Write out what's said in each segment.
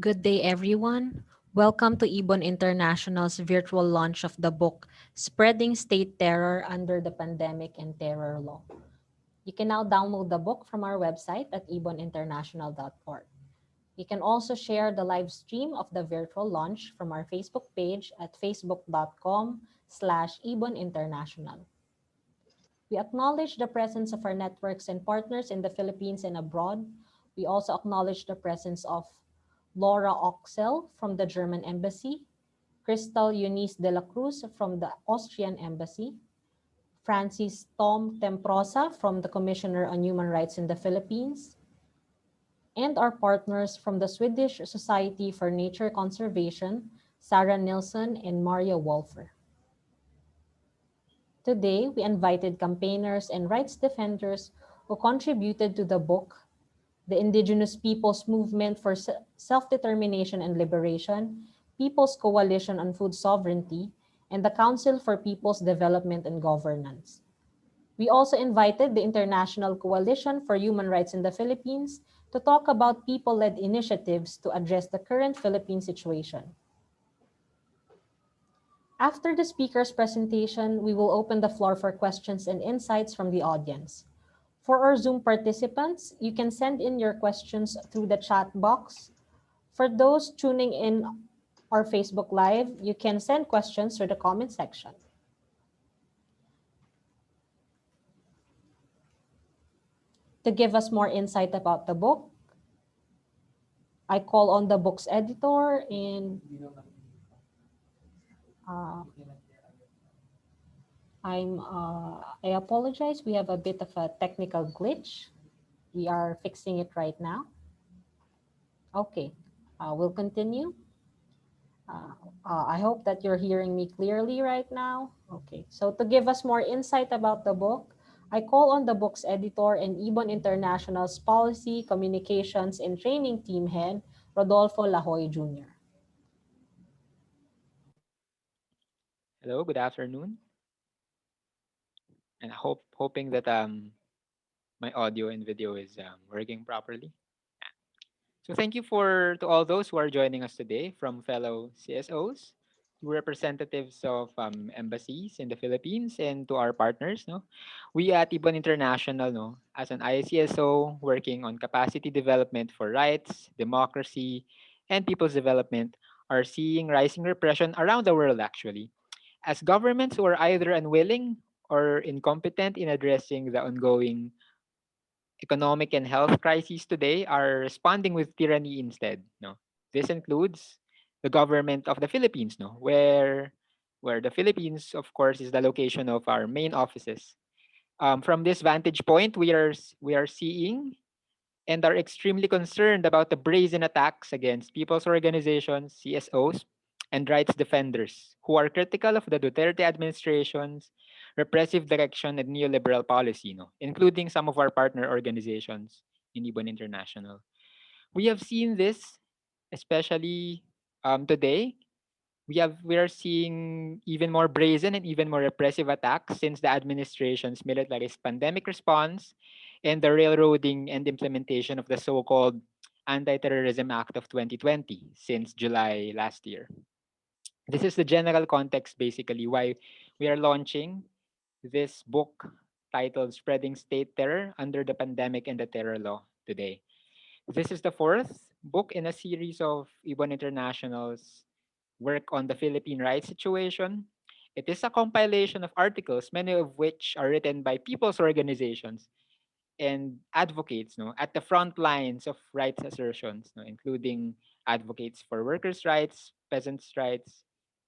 Good day, everyone. Welcome to Ibon International's virtual launch of the book, Spreading State Terror Under the Pandemic and Terror Law. You can now download the book from our website at iboninternational.org. You can also share the live stream of the virtual launch from our Facebook page at facebook.com/iboninternational. We acknowledge the presence of our networks and partners in the Philippines and abroad. We also acknowledge the presence of Laura Oxel from the German Embassy, Crystal Eunice de la Cruz from the Austrian Embassy, Francis Tom Temprosa from the Commissioner on Human Rights in the Philippines, and our partners from the Swedish Society for Nature Conservation, Sarah Nilsson and Maria Wolfer. Today, we invited campaigners and rights defenders who contributed to the book, the Indigenous Peoples Movement for Self-Determination and Liberation, People's Coalition on Food Sovereignty, and the Council for People's Development and Governance. We also invited the International Coalition for Human Rights in the Philippines to talk about people-led initiatives to address the current Philippine situation. After the speaker's presentation, we will open the floor for questions and insights from the audience. For our Zoom participants, you can send in your questions through the chat box. For those tuning in our Facebook Live, you can send questions through the comment section. To give us more insight about the book, I call on the book's editor and uh, I apologize. We have a bit of a technical glitch. We are fixing it right now. Okay, we'll continue. I hope that you're hearing me clearly right now. Okay, so to give us more insight about the book, I call on the book's editor and Ibon International's Policy, Communications, and Training Team Head, Rodolfo Lahoy Jr. Hello, good afternoon. And hoping that my audio and video is working properly. So thank you for to all those who are joining us today, from fellow CSOs to representatives of embassies in the Philippines, and to our partners. No, we at Ibon International, no, as an ICSO working on capacity development for rights, democracy, and people's development, are seeing rising repression around the world. Actually, as governments who are either unwilling or incompetent in addressing the ongoing economic and health crises today are responding with tyranny instead. No, this includes the government of the Philippines. No, where the Philippines, of course, is the location of our main offices. From this vantage point, we are seeing and are extremely concerned about the brazen attacks against people's organizations, CSOs, and rights defenders who are critical of the Duterte administration's repressive direction and neoliberal policy, no, including some of our partner organizations in Ibon International. We have seen this, especially today. We are seeing even more brazen and even more repressive attacks since the administration's militarist pandemic response and the railroading and implementation of the so-called Anti-Terrorism Act of 2020 since July last year. This is the general context, basically, why we are launching this book titled Spreading State Terror Under the Pandemic and the Terror Law today. This is the fourth book in a series of Ibon International's work on the Philippine rights situation. It is a compilation of articles, many of which are written by people's organizations and advocates, no, at the front lines of rights assertions, no, including advocates for workers' rights, peasants' rights,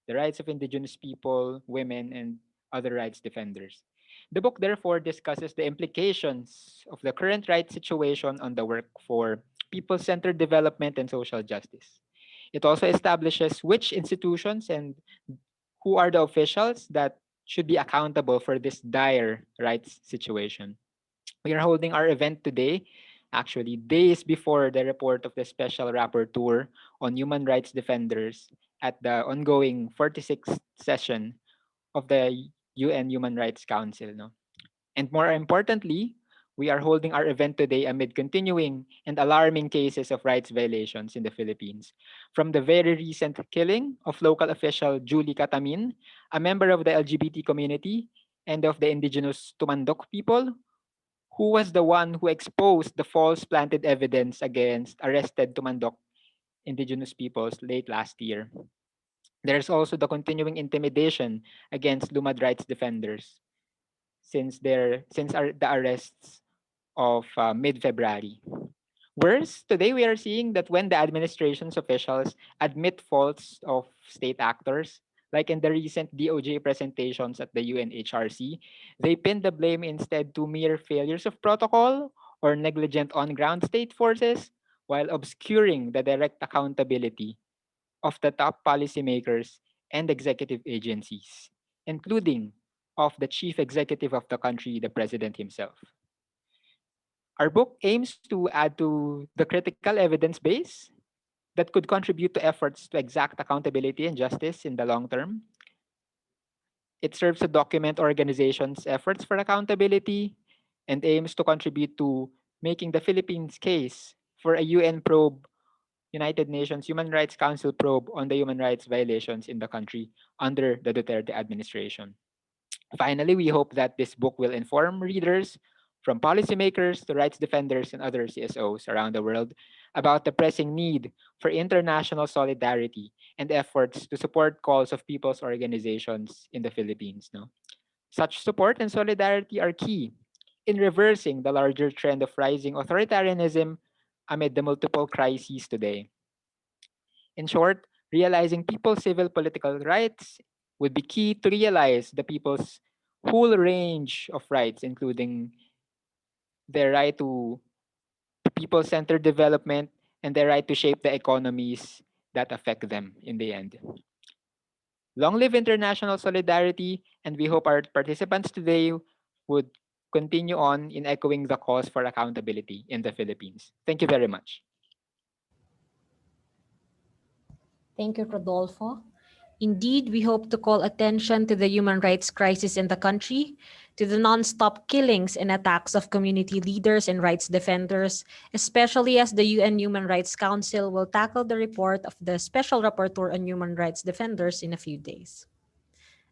the rights of indigenous people, women, and other rights defenders. The book therefore discusses the implications of the current rights situation on the work for people-centered development and social justice. It also establishes which institutions and who are the officials that should be accountable for this dire rights situation. We are holding our event today, actually days before the report of the Special Rapporteur on Human Rights Defenders at the ongoing 46th session of the UN Human Rights Council. No? And more importantly, we are holding our event today amid continuing and alarming cases of rights violations in the Philippines. From the very recent killing of local official Julie Katamin, a member of the LGBT community and of the Indigenous Tumandok people, who was the one who exposed the false planted evidence against arrested Tumandok Indigenous peoples late last year. There's also the continuing intimidation against Lumad rights defenders since the arrests of mid-February. Worse, today we are seeing that when the administration's officials admit faults of state actors, like in the recent DOJ presentations at the UNHRC, they pin the blame instead to mere failures of protocol or negligent on-ground state forces, while obscuring the direct accountability of the top policymakers and executive agencies, including of the chief executive of the country, the president himself. Our book aims to add to the critical evidence base that could contribute to efforts to exact accountability and justice in the long term. It serves to document organizations' efforts for accountability and aims to contribute to making the Philippines case for a UN probe, United Nations Human Rights Council probe on the human rights violations in the country under the Duterte administration. Finally, we hope that this book will inform readers, from policymakers to rights defenders and other CSOs around the world, about the pressing need for international solidarity and efforts to support calls of people's organizations in the Philippines. No? Such support and solidarity are key in reversing the larger trend of rising authoritarianism amid the multiple crises today. In short, realizing people's civil political rights would be key to realize the people's whole range of rights, including their right to people-centered development and their right to shape the economies that affect them in the end. Long live international solidarity, and we hope our participants today would continue on in echoing the cause for accountability in the Philippines. Thank you very much. Thank you, Rodolfo. Indeed, we hope to call attention to the human rights crisis in the country, to the non-stop killings and attacks of community leaders and rights defenders, especially as the UN Human Rights Council will tackle the report of the Special Rapporteur on Human Rights Defenders in a few days.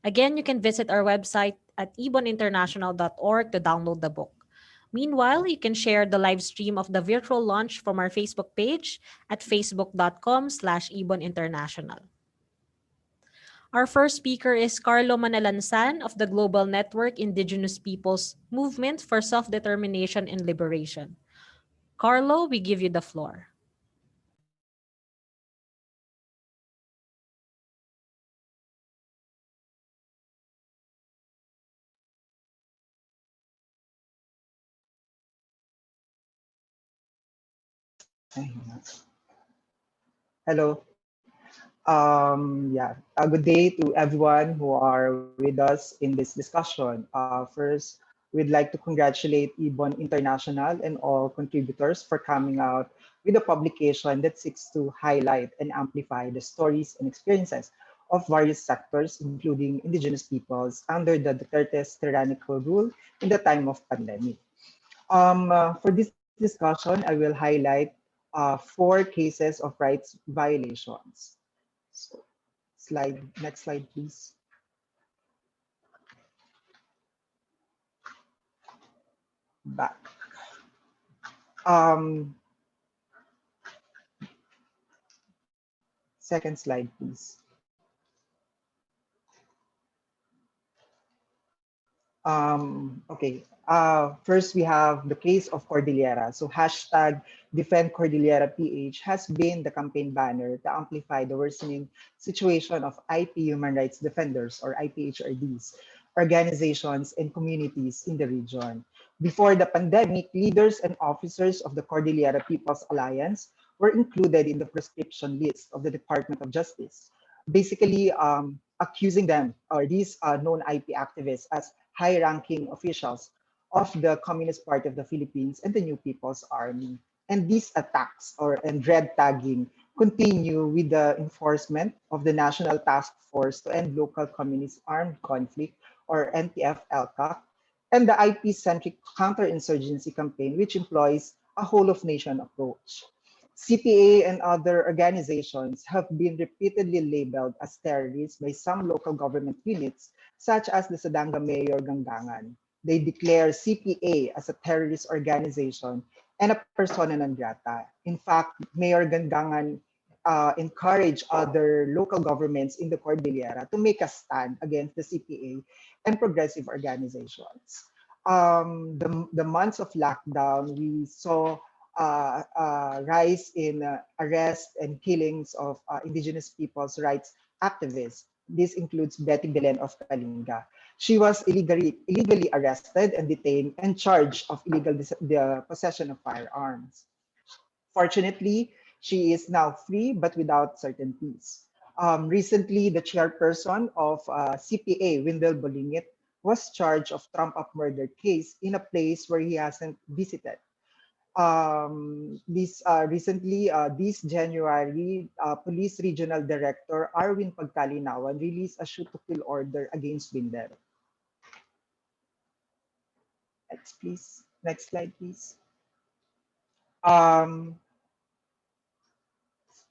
Again, you can visit our website at iboninternational.org to download the book. Meanwhile, you can share the live stream of the virtual launch from our Facebook page at facebook.com/iboninternational. Our first speaker is Carlo Manalansan of the Global Network Indigenous Peoples Movement for Self-Determination and Liberation. Carlo, we give you the floor. Hello. Good day to everyone who are with us in this discussion. First, we'd like to congratulate Ibon International and all contributors for coming out with a publication that seeks to highlight and amplify the stories and experiences of various sectors, including indigenous peoples, under the Duterte's tyrannical rule in the time of pandemic. For this discussion, I will highlight 4 cases of rights violations. So, next slide, please. Back. Um, Second slide, please. Okay. First, we have the case of Cordillera. So hashtag Defend Cordillera PH has been the campaign banner to amplify the worsening situation of IP human rights defenders, or IPHRDs, organizations and communities in the region. Before the pandemic, leaders and officers of the Cordillera People's Alliance were included in the prescription list of the Department of Justice, basically accusing them, or these known IP activists, as high-ranking officials of the Communist Party of the Philippines and the New People's Army. And these attacks and red tagging continue with the enforcement of the National Task Force to End Local Communist Armed Conflict, or NTF-LCAC, and the IP-centric counterinsurgency campaign, which employs a whole-of-nation approach. CPA and other organizations have been repeatedly labeled as terrorists by some local government units, such as the Sadanga Mayor Gangangan. They declare CPA as a terrorist organization and a persona non grata. In fact, Mayor Gangangan encouraged other local governments in the Cordillera to make a stand against the CPA and progressive organizations. The months of lockdown, we saw rise in arrest and killings of indigenous people's rights activists. This includes Betty Belen of Kalinga. She was illegally arrested and detained and charged of the possession of firearms. Fortunately, she is now free but without certainties. Recently, the chairperson of CPA, Wendell Bolingit, was charged of trump-up murder case in a place where he hasn't visited. This January, Police Regional Director Arwin Pagkalinawan released a shoot to kill order against Binder. Next, please. Next slide, please. Um,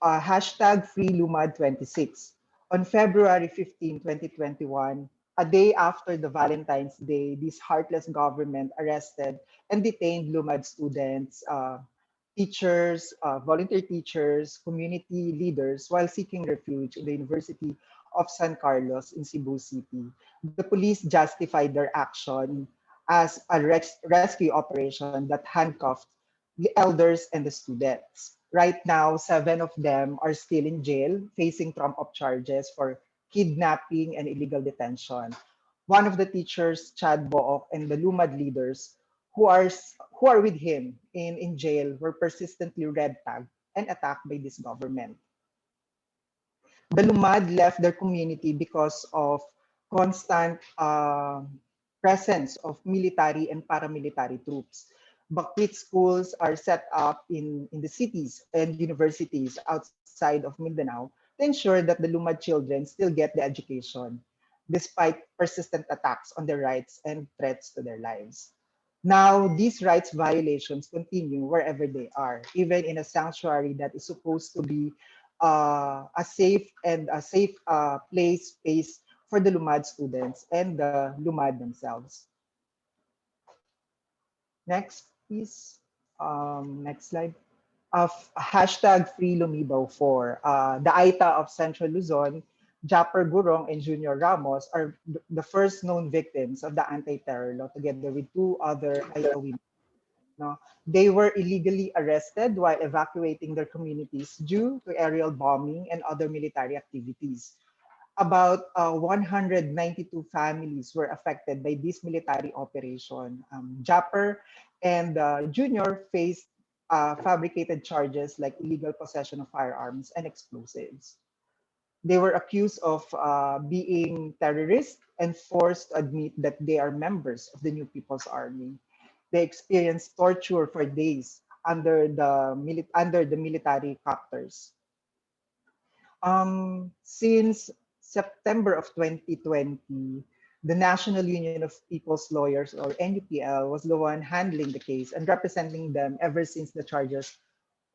Hashtag FreeLumad26. On February 15, 2021, a day after the Valentine's Day, this heartless government arrested and detained Lumad students, teachers, volunteer teachers, community leaders while seeking refuge in the University of San Carlos in Cebu City. The police justified their action as a rescue operation that handcuffed the elders and the students. Right now, 7 of them are still in jail, facing trump-up charges for kidnapping and illegal detention. One of the teachers, Chad Book, and the Lumad leaders who are with him in jail were persistently red tagged and attacked by this government. The Lumad left their community because of constant presence of military and paramilitary troops. Bakwit schools are set up in the cities and universities outside of Mindanao to ensure that the Lumad children still get the education, despite persistent attacks on their rights and threats to their lives. Now, these rights violations continue wherever they are, even in a sanctuary that is supposed to be a safe space for the Lumad students and the Lumad themselves. Next, please. Next slide. Hashtag Free Lumibaw 4. The Aita of Central Luzon, Japper Gurong and Junior Ramos are the first known victims of the anti-terror law together with 2 other Aita women. No? They were illegally arrested while evacuating their communities due to aerial bombing and other military activities. About 192 families were affected by this military operation. Japper and Junior faced fabricated charges like illegal possession of firearms and explosives. They were accused of being terrorists and forced to admit that they are members of the New People's Army. They experienced torture for days under the military copters. Since September of 2020, the National Union of People's Lawyers, or NUPL, was the one handling the case and representing them ever since the charges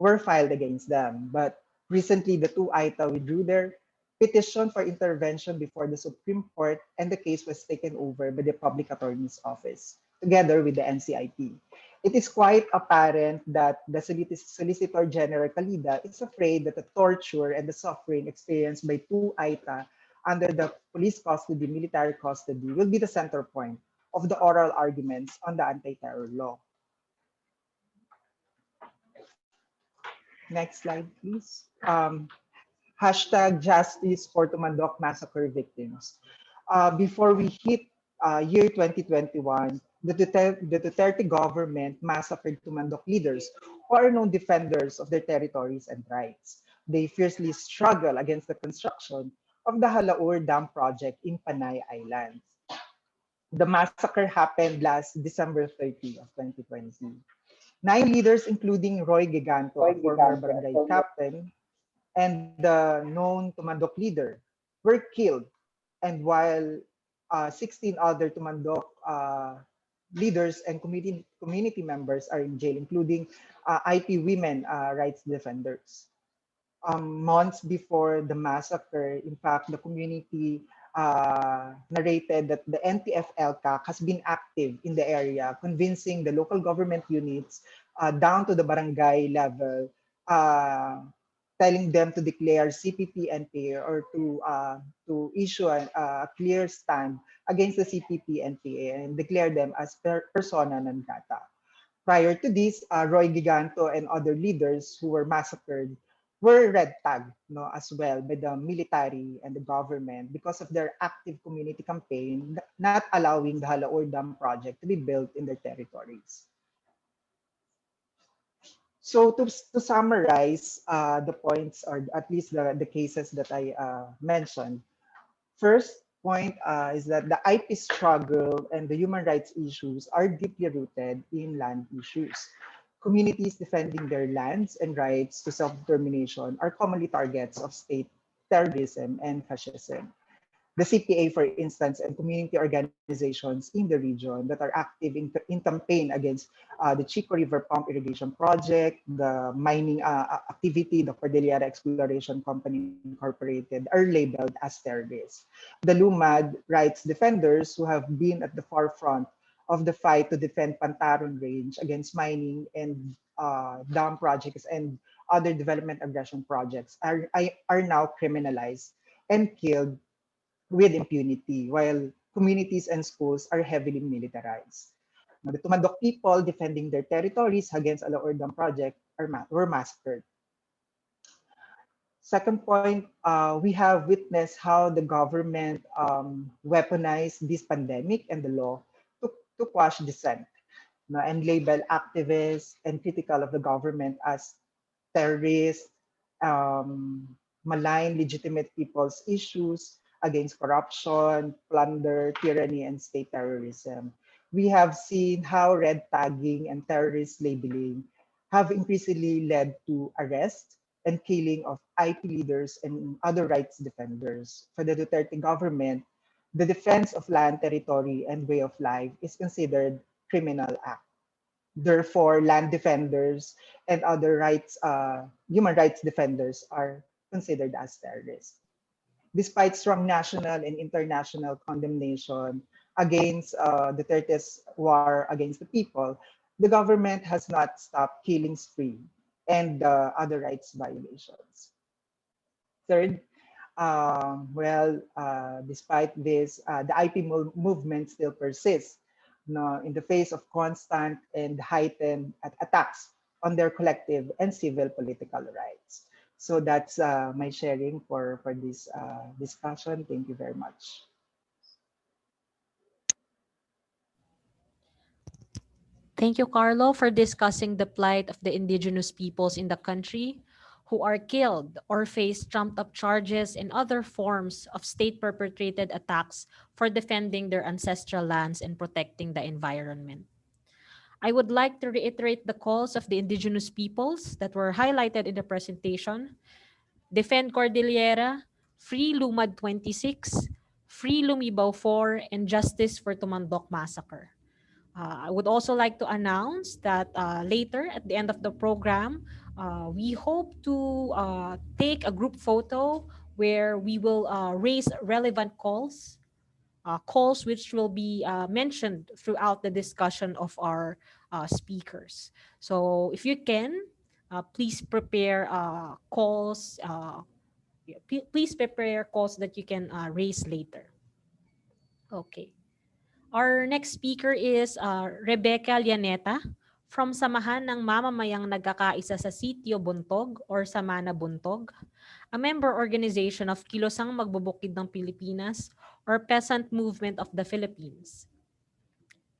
were filed against them. But recently, the 2 AITA withdrew their petition for intervention before the Supreme Court, and the case was taken over by the Public Attorney's Office, together with the NCIP. It is quite apparent that the Solicitor General Calida is afraid that the torture and the suffering experienced by 2 AITA under the police custody, military custody, will be the center point of the oral arguments on the anti-terror law. Next slide, please. Hashtag Justice for Tumandok Massacre Victims. Before we hit year 2021, the Duterte government massacred Tumandok leaders who are known defenders of their territories and rights. They fiercely struggle against the construction of the Halaur Dam project in Panay Islands. The massacre happened last December 30 of 2020. 9 leaders, including Roy Giganto, a former barangay captain, and the known Tumandok leader, were killed. And while 16 other Tumandok leaders and community members are in jail, including IP women rights defenders. Months before the massacre, in fact, the community narrated that the NTF-ELCAC has been active in the area, convincing the local government units down to the barangay level, uh, telling them to declare CPP NPA or to issue a clear stand against the CPP NPA and declare them as persona non grata. Prior to this, Roy Giganto and other leaders who were massacred were red tagged, no, as well by the military and the government because of their active community campaign not allowing the Halaor Dam project to be built in their territories. So to summarize the points or at least the cases that I mentioned, first point is that the IP struggle and the human rights issues are deeply rooted in land issues. Communities defending their lands and rights to self-determination are commonly targets of state terrorism and fascism. The CPA, for instance, and community organizations in the region that are active in campaign against the Chico River Pump Irrigation Project, the mining activity, the Cordillera Exploration Company Incorporated, are labeled as terrorists. The LUMAD rights defenders who have been at the forefront of the fight to defend Pantaron Range against mining and dam projects and other development aggression projects are now criminalized and killed with impunity, while communities and schools are heavily militarized. Now, the Tumandok people defending their territories against Alaor Dam project were massacred. Second point, we have witnessed how the government weaponized this pandemic and the law to quash dissent, no, and label activists and critical of the government as terrorists, malign legitimate people's issues against corruption, plunder, tyranny, and state terrorism. We have seen how red tagging and terrorist labeling have increasingly led to arrest and killing of IP leaders and other rights defenders. For the Duterte government, the defense of land, territory, and way of life is considered criminal act. Therefore, land defenders and other human rights defenders are considered as terrorists. Despite strong national and international condemnation against Duterte's war against the people, the government has not stopped killing spree and other rights violations. Third, despite this, the IP movement still persists, no, in the face of constant and heightened attacks on their collective and civil political rights. So that's my sharing for this discussion. Thank you very much. Thank you, Carlo, for discussing the plight of the indigenous peoples in the country who are killed or face trumped up charges and other forms of state perpetrated attacks for defending their ancestral lands and protecting the environment. I would like to reiterate the calls of the indigenous peoples that were highlighted in the presentation. Defend Cordillera, Free Lumad 26, Free Lumibao 4, and Justice for Tumandok Massacre. I would also like to announce that later at the end of the program, we hope to take a group photo where we will raise relevant calls which will be mentioned throughout the discussion of our speakers. So if you can, please prepare calls. Please prepare calls that you can raise later. Okay. Our next speaker is Rebecca Llaneta from Samahan ng Mamamayang Nagkakaisa sa Sitio Buntog or Samana Buntog, a member organization of Kilosang Magbubukid ng Pilipinas or Peasant Movement of the Philippines.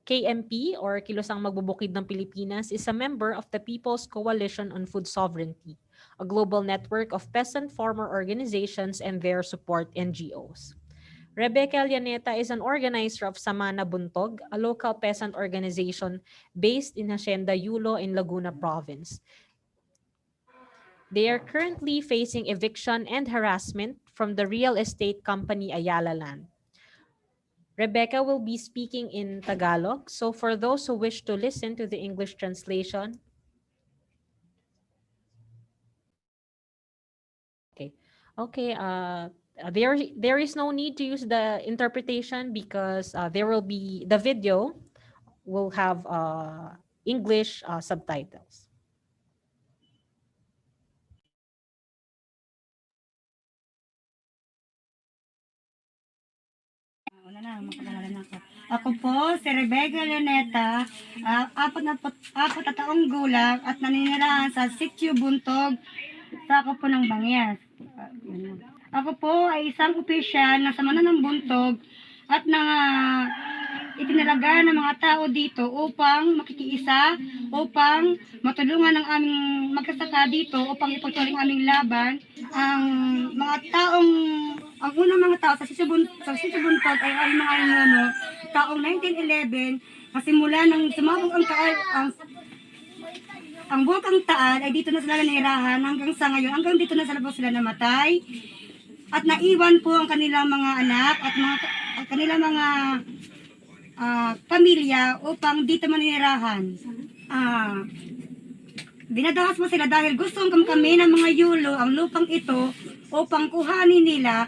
KMP or Kilosang Magbubukid ng Pilipinas is a member of the People's Coalition on Food Sovereignty, a global network of peasant farmer organizations and their support NGOs. Rebecca Llaneta is an organizer of Samana Buntog, a local peasant organization based in Hacienda Yulo in Laguna Province. They are currently facing eviction and harassment from the real estate company Ayala Land. Rebecca will be speaking in Tagalog. So for those who wish to listen to the English translation, okay. There is no need to use the interpretation because there will be the video will have English subtitles. Ako po, si Rebecca Leoneta, 44 gulang at naninirahan sa Sitio Buntog, sa ako po ng Bangyas. Ako po ay isang opisyal na samana ng Buntog at na itinalaga ng mga tao dito upang makikiisa, upang matulungan ng aming magkasaka dito, upang ipagtuloy ang aming laban. Ang unang mga tao sa Sitio Buntog ay ang mga nono, taong 1911, kasimula ng sumabog ang taal, ang buwag ang taal ay dito na sila nanirahan hanggang sa ngayon, hanggang dito na sila namatay. At naiwan po ang kanilang mga anak at kanilang mga pamilya upang dito maninirahan. Dinadahas mo sila dahil gusto kami ng mga yulo ang lupang ito upang kuhanin nila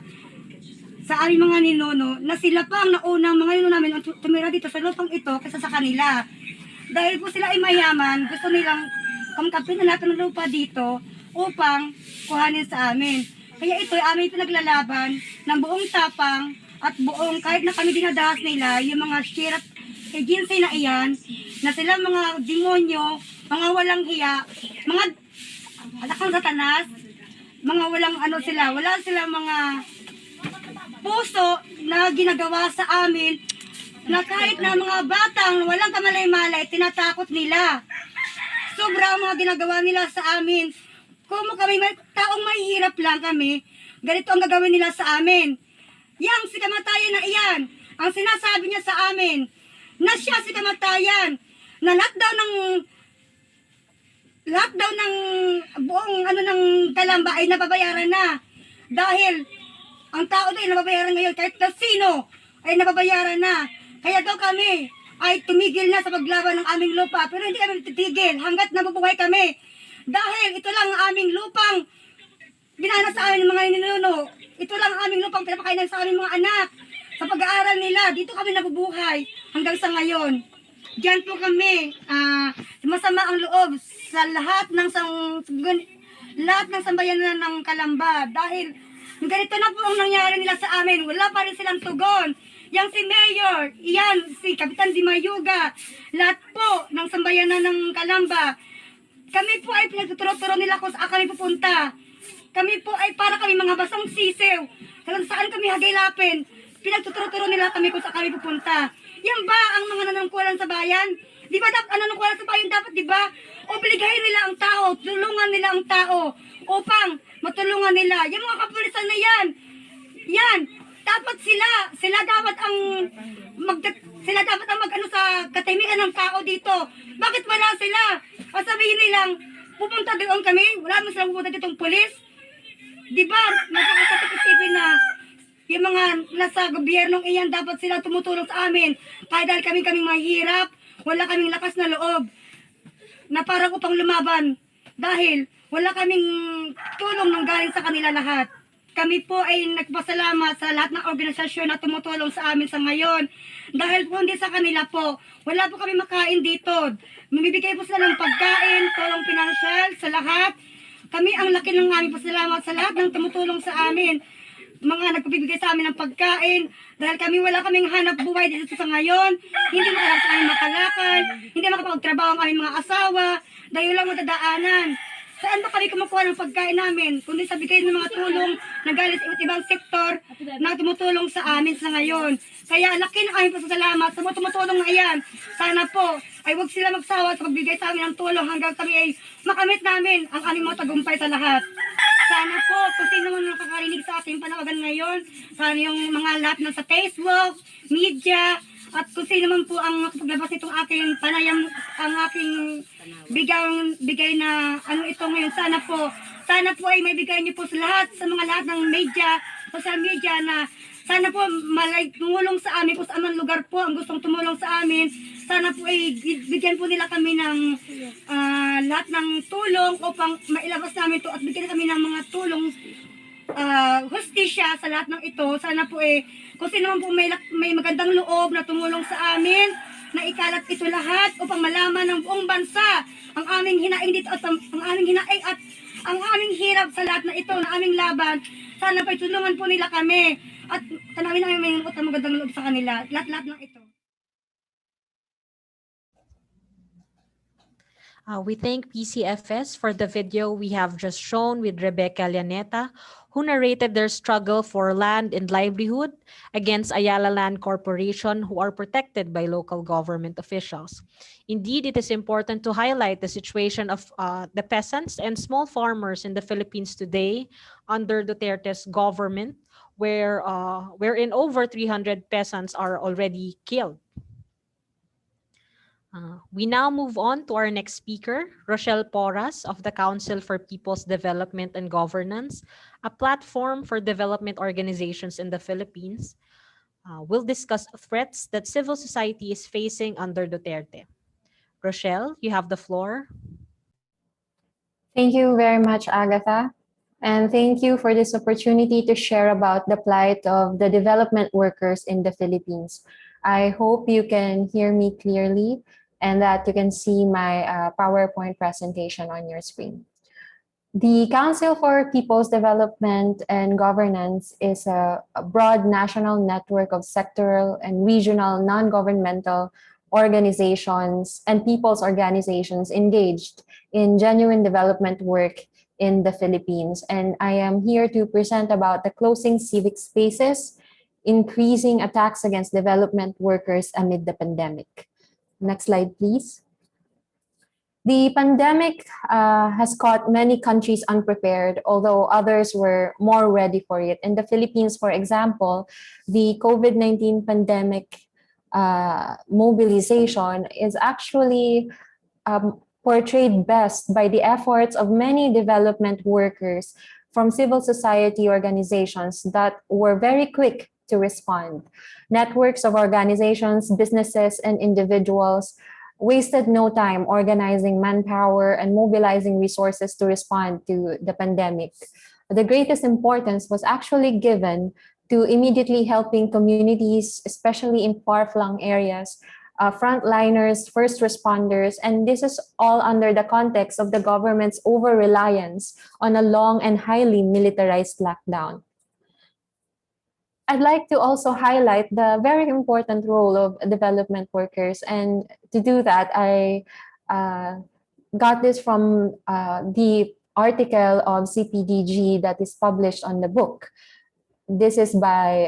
sa aming mga ninuno na sila pa ang naunang mga ninuno namin ang tumira dito sa lupang ito kaysa sa kanila. Dahil po sila ay mayaman, gusto nilang kamkapin na lahat ng lupa dito upang kuhanin sa amin. Kaya ito ay aming pinaglalaban ng buong tapang at buong kahit na kami dinadahas nila, yung mga shirap agency na iyan, na sila mga demonyo, mga walang hiya, mga alakang satanas, mga walang sila, wala sila mga puso na ginagawa sa amin na kahit na mga batang walang kamalay-malay, tinatakot nila. Sobra ang mga ginagawa nila sa amin. Kung kami taong mahihirap lang kami, ganito ang gagawin nila sa amin. Yang si kamatayan na iyan, ang sinasabi niya sa amin, na siya si kamatayan, na lahat daw ng buong ng Kalamba ay nababayaran na. Dahil ang tao din nababayaran ngayon, kahit na sino ay nababayaran na. Kaya daw kami ay tumigil na sa paglaban ng aming lupa, pero hindi kami titigil hanggat nabubuhay kami. Dahil ito lang ang aming lupang binana sa amin ng mga ninuno. Ito lang ang aming lupang pinapakainan sa aming mga anak. Sa pag-aaral nila, dito kami nabubuhay hanggang sa ngayon. Diyan po kami, masama ang loob sa lahat ng sambayanan ng Kalamba. Dahil ganito na po ang nangyari nila sa amin. Wala pa rin silang tugon. Yang si Mayor, iyan, si Kapitan Dimayuga, lahat po ng sambayanan ng Kalamba. Kami po ay pinagtuturo-turo nila kung saan kami pupunta. Kami po ay para kami mga basang sisiw. Kung saan kami hagilapin. Pinagtuturo-turo nila kami kung saan kami pupunta. Yan ba ang mga nanungkulan sa bayan? Di ba ang nanungkulan sa bayan dapat, di ba? Obligahin nila ang tao, tulungan nila ang tao upang matulungan nila. Yung mga kapulisan na yan, dapat sila dapat ang mag-ano sa katahimikan ng tao dito. Bakit wala sila? At sabihin nilang, pupunta doon kami, wala mo silang pupunta ditong pulis. Di ba? Napakasasipin na yung mga nasa gobyernong iyan dapat sila tumutulong sa amin. Kaya dahil kaming mahirap, wala kaming lakas na loob na parang upang lumaban. Dahil wala kaming tulong nang galing sa kanila lahat. Kami po ay nagpasalamat sa lahat ng organisasyon na tumutulong sa amin sa ngayon. Dahil po hindi sa kanila po, wala po kami makain dito. Mamibigay po sila ng pagkain, tulong pinansyal sa lahat. Kami ang laki ng aming pasalamat sa lahat ng tumutulong sa amin. Mga nagpapibigay sa amin ng pagkain. Dahil wala kaming hanap buhay dito sa ngayon. Hindi makalas sa aming makalakal. Hindi makapagtrabaho ang aming mga asawa. Dahil lang madadaanan. Saan ba kami kumukuha ng pagkain namin? Kundi sa bigay ng mga tulong na galing sa iba't ibang sektor na tumutulong sa amin sa ngayon. Kaya laki ng aming pasasalamat sa mga tumutulong na iyan. Sana po ay huwag sila magsawa sa pagbigay sa amin ng tulong hanggang kami ay makamit namin ang aming mga tagumpay sa lahat. Sana po, kung sino man nakakarinig sa ating panawagan ngayon, sana yung mga lahat na sa Facebook, media, at kung sino man po ang paglabas nitong aking panayam, ang aking bigay na ito ngayon, sana po ay may bigay niyo po sa lahat ng media, social media na sana po tumulong sa amin po sa gustong tumulong sa amin, sana po ay bigyan po nila kami ng lahat ng tulong upang mailabas namin to at bigyan kami ng mga tulong hustisya sa lahat ng ito. Sana po kung sino man po may magandang loob na tumulong sa amin, na ikalat ito lahat upang malaman ng buong bansa ang aming hinaing dito at ang aming hinaing at ang aming hirap sa lahat na ito, na aming laban. Sana po tulungan po nila kami at tanawin namin may magandang loob sa kanila. Lahat ng ito. We thank PCFS for the video we have just shown with Rebecca Llaneta, who narrated their struggle for land and livelihood against Ayala Land Corporation, who are protected by local government officials. Indeed, it is important to highlight the situation of the peasants and small farmers in the Philippines today under Duterte's government, wherein over 300 peasants are already killed. We now move on to our next speaker, Rochelle Porras of the Council for People's Development and Governance, a platform for development organizations in the Philippines. We'll discuss threats that civil society is facing under Duterte. Rochelle, you have the floor. Thank you very much, Agatha. And thank you for this opportunity to share about the plight of the development workers in the Philippines. I hope you can hear me clearly and that you can see my PowerPoint presentation on your screen. The Council for People's Development and Governance is a broad national network of sectoral and regional non-governmental organizations and people's organizations engaged in genuine development work in the Philippines. And I am here to present about the closing civic spaces, increasing attacks against development workers amid the pandemic. Next slide, please. The pandemic has caught many countries unprepared, although others were more ready for it. In the Philippines, for example, the COVID-19 pandemic mobilization is actually portrayed best by the efforts of many development workers from civil society organizations that were very quick to respond. Networks of organizations, businesses, and individuals wasted no time organizing manpower and mobilizing resources to respond to the pandemic. The greatest importance was actually given to immediately helping communities, especially in far-flung areas, frontliners, first responders, and this is all under the context of the government's over-reliance on a long and highly militarized lockdown. I'd like to also highlight the very important role of development workers, and to do that, I got this from the article of CPDG that is published on the book. This is by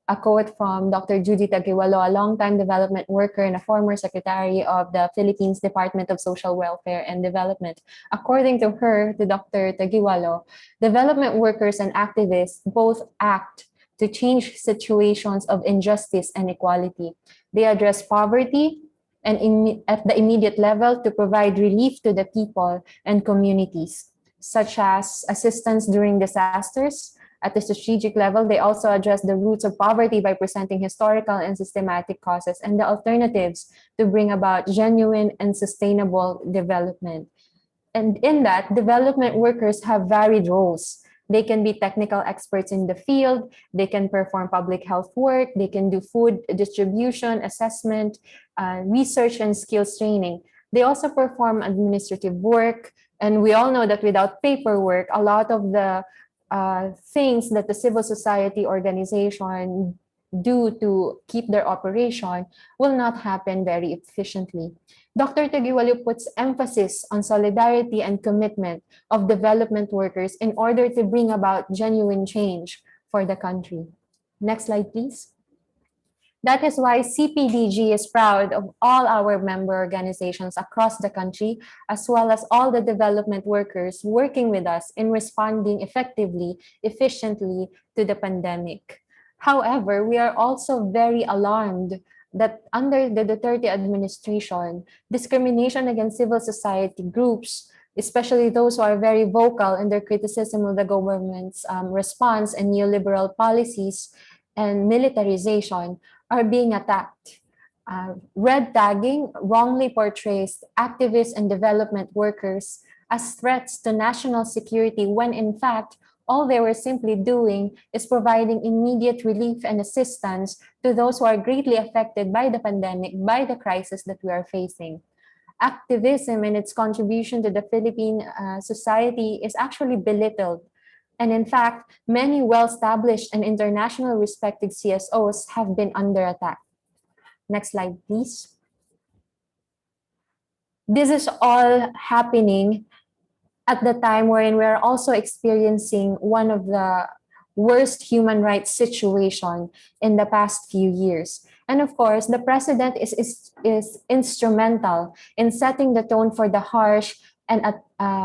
a quote from Dr. Judy Taguiwalo, a longtime development worker and a former secretary of the Philippines Department of Social Welfare and Development. According to her, to Dr. Taguiwalo, development workers and activists both act to change situations of injustice and equality. They address poverty and at the immediate level to provide relief to the people and communities, such as assistance during disasters. At the strategic level, they also address the roots of poverty by presenting historical and systematic causes and the alternatives to bring about genuine and sustainable development. And in that, development workers have varied roles. They can be technical experts in the field, they can perform public health work, they can do food distribution, assessment, research and skills training. They also perform administrative work, and we all know that without paperwork, a lot of the things that the civil society organization do to keep their operation will not happen very efficiently. Dr. Taguiwalo puts emphasis on solidarity and commitment of development workers in order to bring about genuine change for the country. Next slide, please. That is why CPDG is proud of all our member organizations across the country, as well as all the development workers working with us in responding effectively, efficiently to the pandemic. However, we are also very alarmed that under the Duterte administration, discrimination against civil society groups, especially those who are very vocal in their criticism of the government's response and neoliberal policies and militarization, are being attacked. Red tagging wrongly portrays activists and development workers as threats to national security when in fact, all they were simply doing is providing immediate relief and assistance to those who are greatly affected by the pandemic, by the crisis that we are facing. Activism and its contribution to the Philippine society is actually belittled. And in fact, many well-established and international respected CSOs have been under attack. Next slide, please. This is all happening at the time wherein we're also experiencing one of the worst human rights situation in the past few years. And of course, the president is instrumental in setting the tone for the harsh and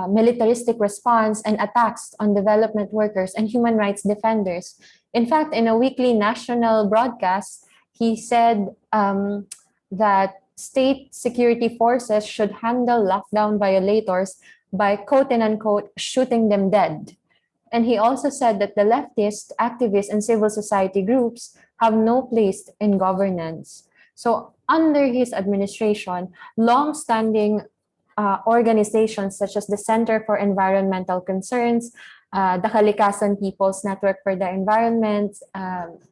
militaristic response and attacks on development workers and human rights defenders. In fact, in a weekly national broadcast, he said that state security forces should handle lockdown violators by quote and unquote shooting them dead. And he also said that the leftist, activists, and civil society groups have no place in governance. So under his administration, long-standing organizations such as the Center for Environmental Concerns, the Kalikasan People's Network for the Environment,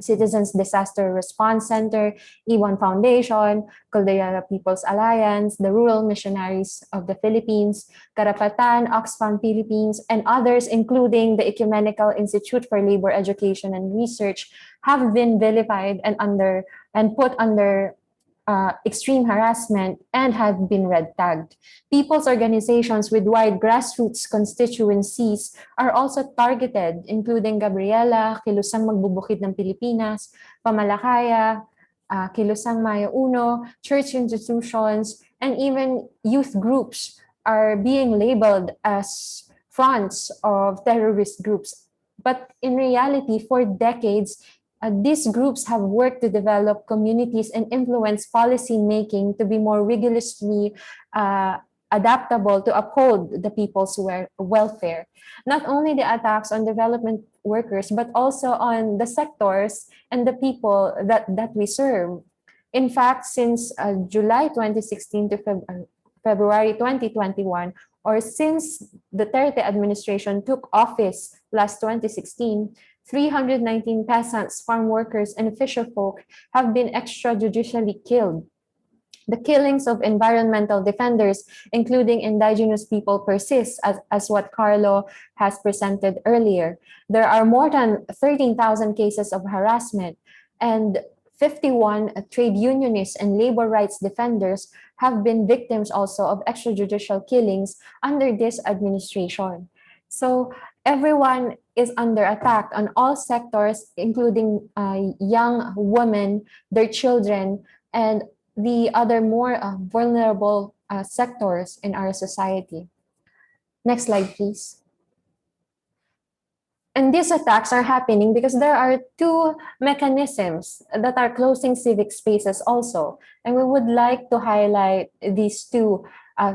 Citizens Disaster Response Center, Iwan Foundation, Caldera People's Alliance, the Rural Missionaries of the Philippines, Karapatan, Oxfam Philippines, and others, including the Ecumenical Institute for Labor Education and Research, have been vilified and put under extreme harassment and have been red tagged. People's organizations with wide grassroots constituencies are also targeted, including Gabriela, Kilusang Magbubukid ng Pilipinas, Pamalakaya, Kilusang Maya Uno, church institutions, and even youth groups are being labeled as fronts of terrorist groups. But in reality, for decades, these groups have worked to develop communities and influence policy making to be more rigorously adaptable to uphold the people's welfare. Not only the attacks on development workers, but also on the sectors and the people that we serve. In fact, since July 2016 to February 2021, or since the Duterte administration took office last 2016, 319 peasants, farm workers, and fisherfolk have been extrajudicially killed. The killings of environmental defenders, including indigenous people, persist, as what Carlo has presented earlier. There are more than 13,000 cases of harassment, and 51 trade unionists and labor rights defenders have been victims also of extrajudicial killings under this administration. So everyone is under attack on all sectors, including young women, their children, and the other more vulnerable sectors in our society. Next slide, please. And these attacks are happening because there are two mechanisms that are closing civic spaces also. And we would like to highlight these two.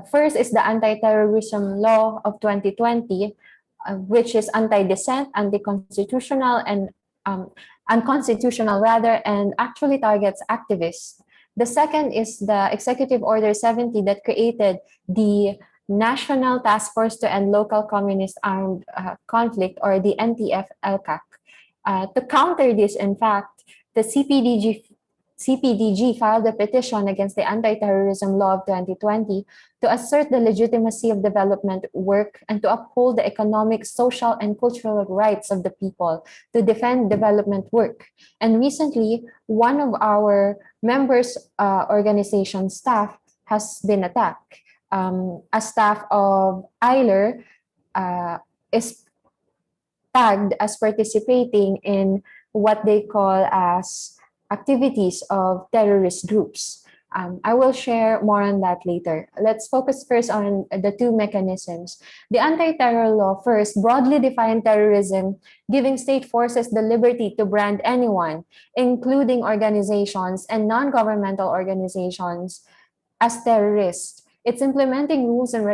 First is the Anti-Terrorism Law of 2020, which is anti-dissent, anti-constitutional, and unconstitutional rather, and actually targets activists. The second is the Executive Order 70 that created the National Task Force to End Local Communist Armed Conflict, or the NTF-LCAC. To counter this, in fact, the CPDG filed a petition against the Anti-Terrorism Law of 2020 to assert the legitimacy of development work and to uphold the economic, social, and cultural rights of the people to defend development work. And recently, one of our members' organization staff has been attacked. A staff of Eiler is tagged as participating in what they call as activities of terrorist groups. I will share more on that later. Let's focus first on the two mechanisms. The anti-terror law first broadly defined terrorism, giving state forces the liberty to brand anyone, including organizations and non-governmental organizations, as terrorists. Its implementing rules and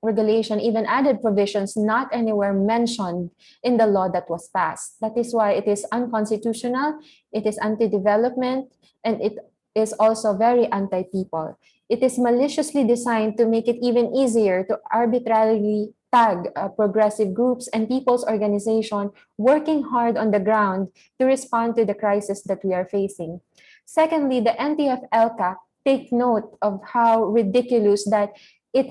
regulation even added provisions not anywhere mentioned in the law that was passed. That is why it is unconstitutional, it is anti-development, and it is also very anti-people. It is maliciously designed to make it even easier to arbitrarily tag progressive groups and people's organization working hard on the ground to respond to the crisis that we are facing. Secondly, the NTF-ELCAC take note of how ridiculous that it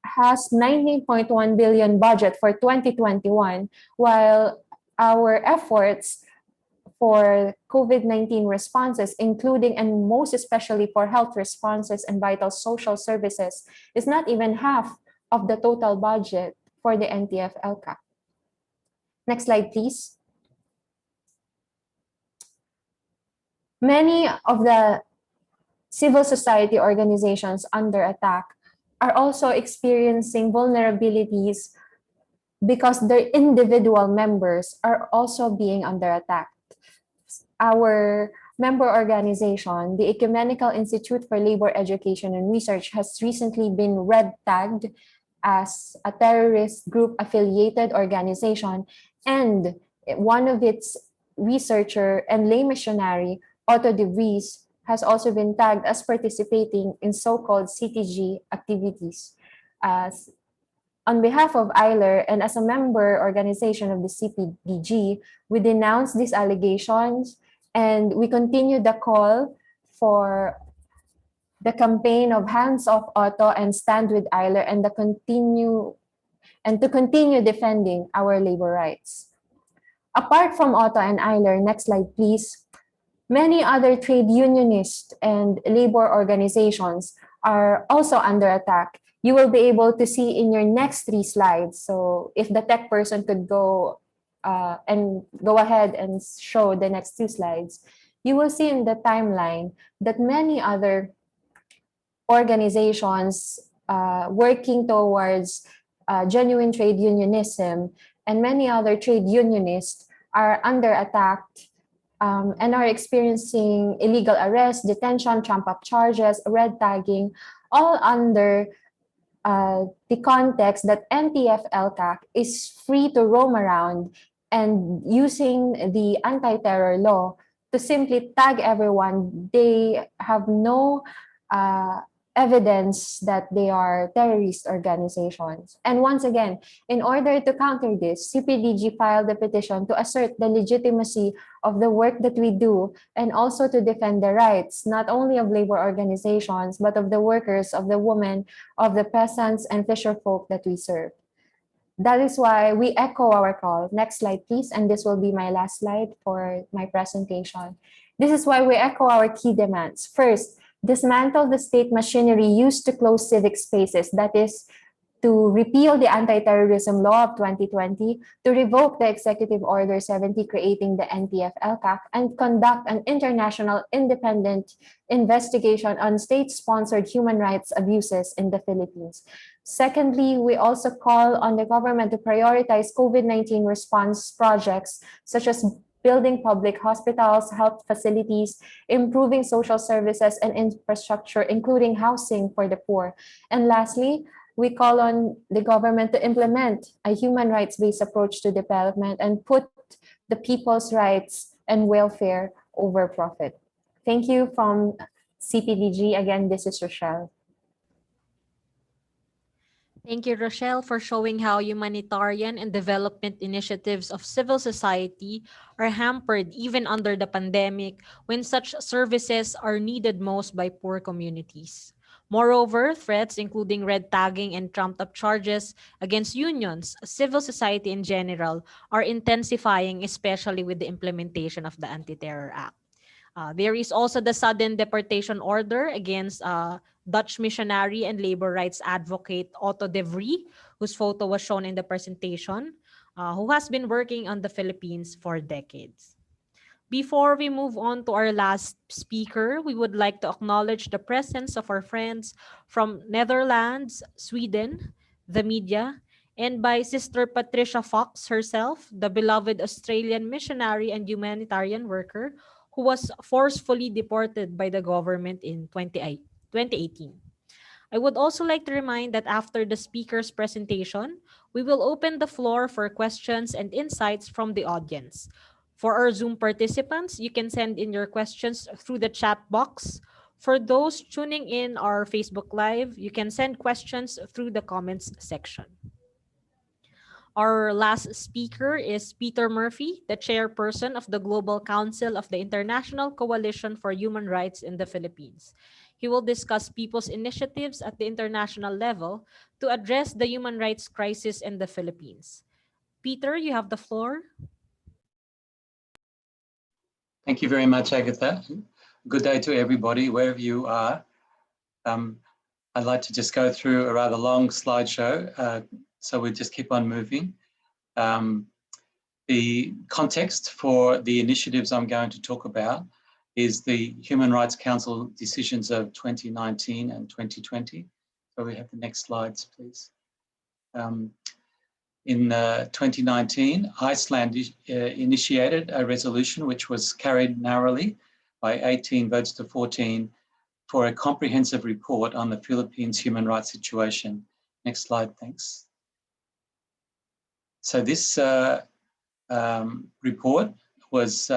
has 19.1 billion budget for 2021, while our efforts for COVID-19 responses, including and most especially for health responses and vital social services, is not even half of the total budget for the NTF-ELCAC. Next slide, please. Many of the civil society organizations under attack are also experiencing vulnerabilities because their individual members are also being under attack. Our member organization, the Ecumenical Institute for Labor Education and Research, has recently been red tagged as a terrorist group affiliated organization, and one of its researcher and lay missionary, Otto de Vries, has also been tagged as participating in so-called CTG activities. On behalf of Eiler and as a member organization of the CPDG, we denounce these allegations and we continue the call for the campaign of Hands Off Otto and Stand with Eiler and to continue defending our labor rights. Apart from Otto and Eiler, next slide please, many other trade unionists and labor organizations are also under attack. You will be able to see in your next 3 slides. So if the tech person could go ahead and show the next 2 slides, you will see in the timeline that many other organizations working towards genuine trade unionism and many other trade unionists are under attack and are experiencing illegal arrest, detention, trump-up charges, red tagging, all under the context that NTF-ELCAC is free to roam around and using the anti-terror law to simply tag everyone. They have no evidence that they are terrorist organizations. And once again, in order to counter this, CPDG filed a petition to assert the legitimacy of the work that we do and also to defend the rights, not only of labor organizations, but of the workers, of the women, of the peasants and fisher folk that we serve. That is why we echo our call. Next slide, please. And this will be my last slide for my presentation. This is why we echo our key demands. First, dismantle the state machinery used to close civic spaces, that is, to repeal the anti-terrorism law of 2020, to revoke the Executive Order 70 creating the NTF-ELCAC, and conduct an international independent investigation on state-sponsored human rights abuses in the Philippines. Secondly, we also call on the government to prioritize COVID-19 response projects such as building public hospitals, health facilities, improving social services and infrastructure, including housing for the poor. And lastly, we call on the government to implement a human rights-based approach to development and put the people's rights and welfare over profit. Thank you from CPDG. Again, this is Rochelle. Thank you, Rochelle, for showing how humanitarian and development initiatives of civil society are hampered even under the pandemic when such services are needed most by poor communities. Moreover, threats including red tagging and trumped-up charges against unions, civil society in general, are intensifying, especially with the implementation of the Anti-Terror Act. There is also the sudden deportation order against Dutch missionary and labor rights advocate Otto de Vries, whose photo was shown in the presentation, who has been working on the Philippines for decades. Before we move on to our last speaker, we would like to acknowledge the presence of our friends from Netherlands, Sweden, the media, and by Sister Patricia Fox herself, the beloved Australian missionary and humanitarian worker who was forcefully deported by the government in 2018. I would also like to remind that after the speaker's presentation, we will open the floor for questions and insights from the audience. For our Zoom participants, you can send in your questions through the chat box. For those tuning in our Facebook Live, you can send questions through the comments section. Our last speaker is Peter Murphy, the chairperson of the Global Council of the International Coalition for Human Rights in the Philippines. He will discuss people's initiatives at the international level to address the human rights crisis in the Philippines. Peter, you have the floor. Thank you very much, Agatha. Good day to everybody, wherever you are. I'd like to just go through a rather long slideshow, so we'll just keep on moving. The context for the initiatives I'm going to talk about is the Human Rights Council decisions of 2019 and 2020. So we have the next slides, please. In 2019, Iceland initiated a resolution which was carried narrowly by 18 votes to 14 for a comprehensive report on the Philippines' human rights situation. Next slide, thanks. So this report was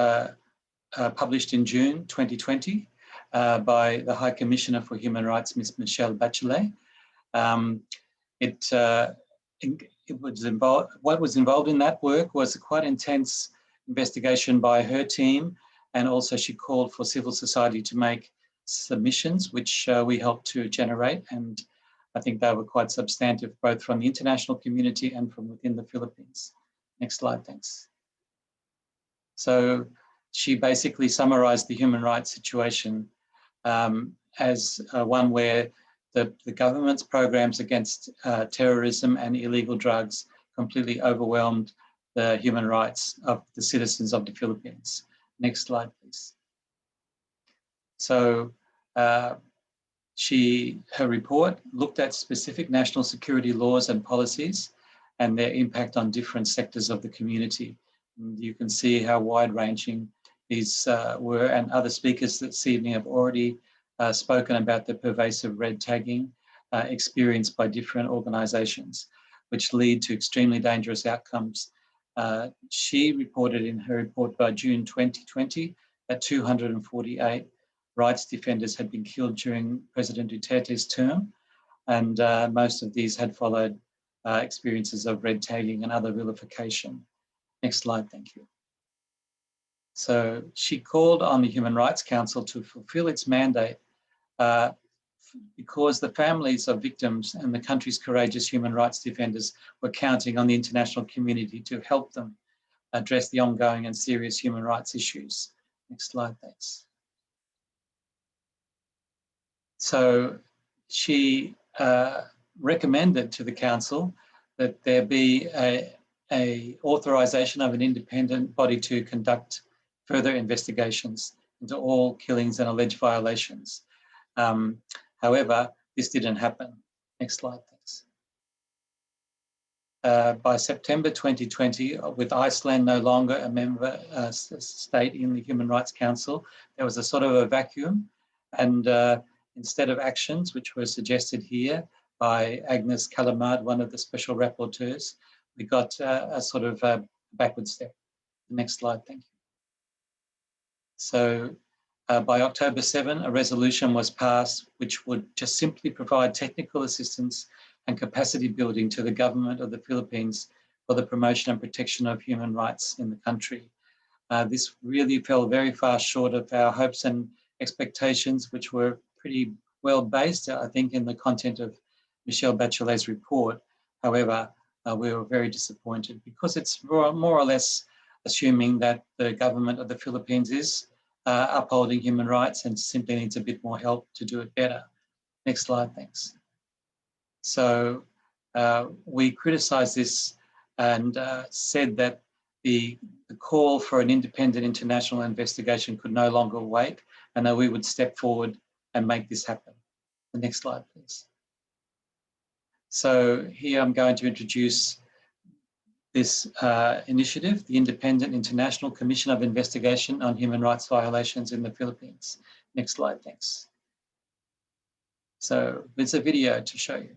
published in June 2020 by the High Commissioner for Human Rights, Ms. Michelle Bachelet. What was involved in that work was a quite intense investigation by her team, and also she called for civil society to make submissions, which we helped to generate, and I think they were quite substantive, both from the international community and from within the Philippines. Next slide, thanks. So she basically summarized the human rights situation as one where the government's programs against terrorism and illegal drugs completely overwhelmed the human rights of the citizens of the Philippines. Next slide, please. So her report looked at specific national security laws and policies and their impact on different sectors of the community. And you can see how wide-ranging these were, and other speakers this evening have already spoken about the pervasive red tagging experienced by different organisations, which lead to extremely dangerous outcomes. She reported in her report by June 2020 that 248 rights defenders had been killed during President Duterte's term, and most of these had followed experiences of red tagging and other vilification. Next slide, thank you. So she called on the Human Rights Council to fulfill its mandate because the families of victims and the country's courageous human rights defenders were counting on the international community to help them address the ongoing and serious human rights issues. Next slide, thanks. So she recommended to the council that there be a authorization of an independent body to conduct further investigations into all killings and alleged violations. However, this didn't happen. Next slide, thanks. By September 2020, with Iceland no longer a member state in the Human Rights Council, there was a sort of a vacuum, and instead of actions, which were suggested here by Agnes Kalamard, one of the special rapporteurs, we got a sort of a backward step. Next slide, thank you. So by October 7, a resolution was passed which would just simply provide technical assistance and capacity building to the government of the Philippines for the promotion and protection of human rights in the country. This really fell very far short of our hopes and expectations, which were pretty well based, I think, in the content of Michelle Bachelet's report. However, we were very disappointed because it's more or less assuming that the government of the Philippines is upholding human rights and simply needs a bit more help to do it better. Next slide, thanks. So we criticised this and said that the call for an independent international investigation could no longer wait, and that we would step forward and make this happen. The next slide, please. So here I'm going to introduce this initiative, the Independent International Commission of Investigation on Human Rights Violations in the Philippines. Next slide, thanks. So there's a video to show you.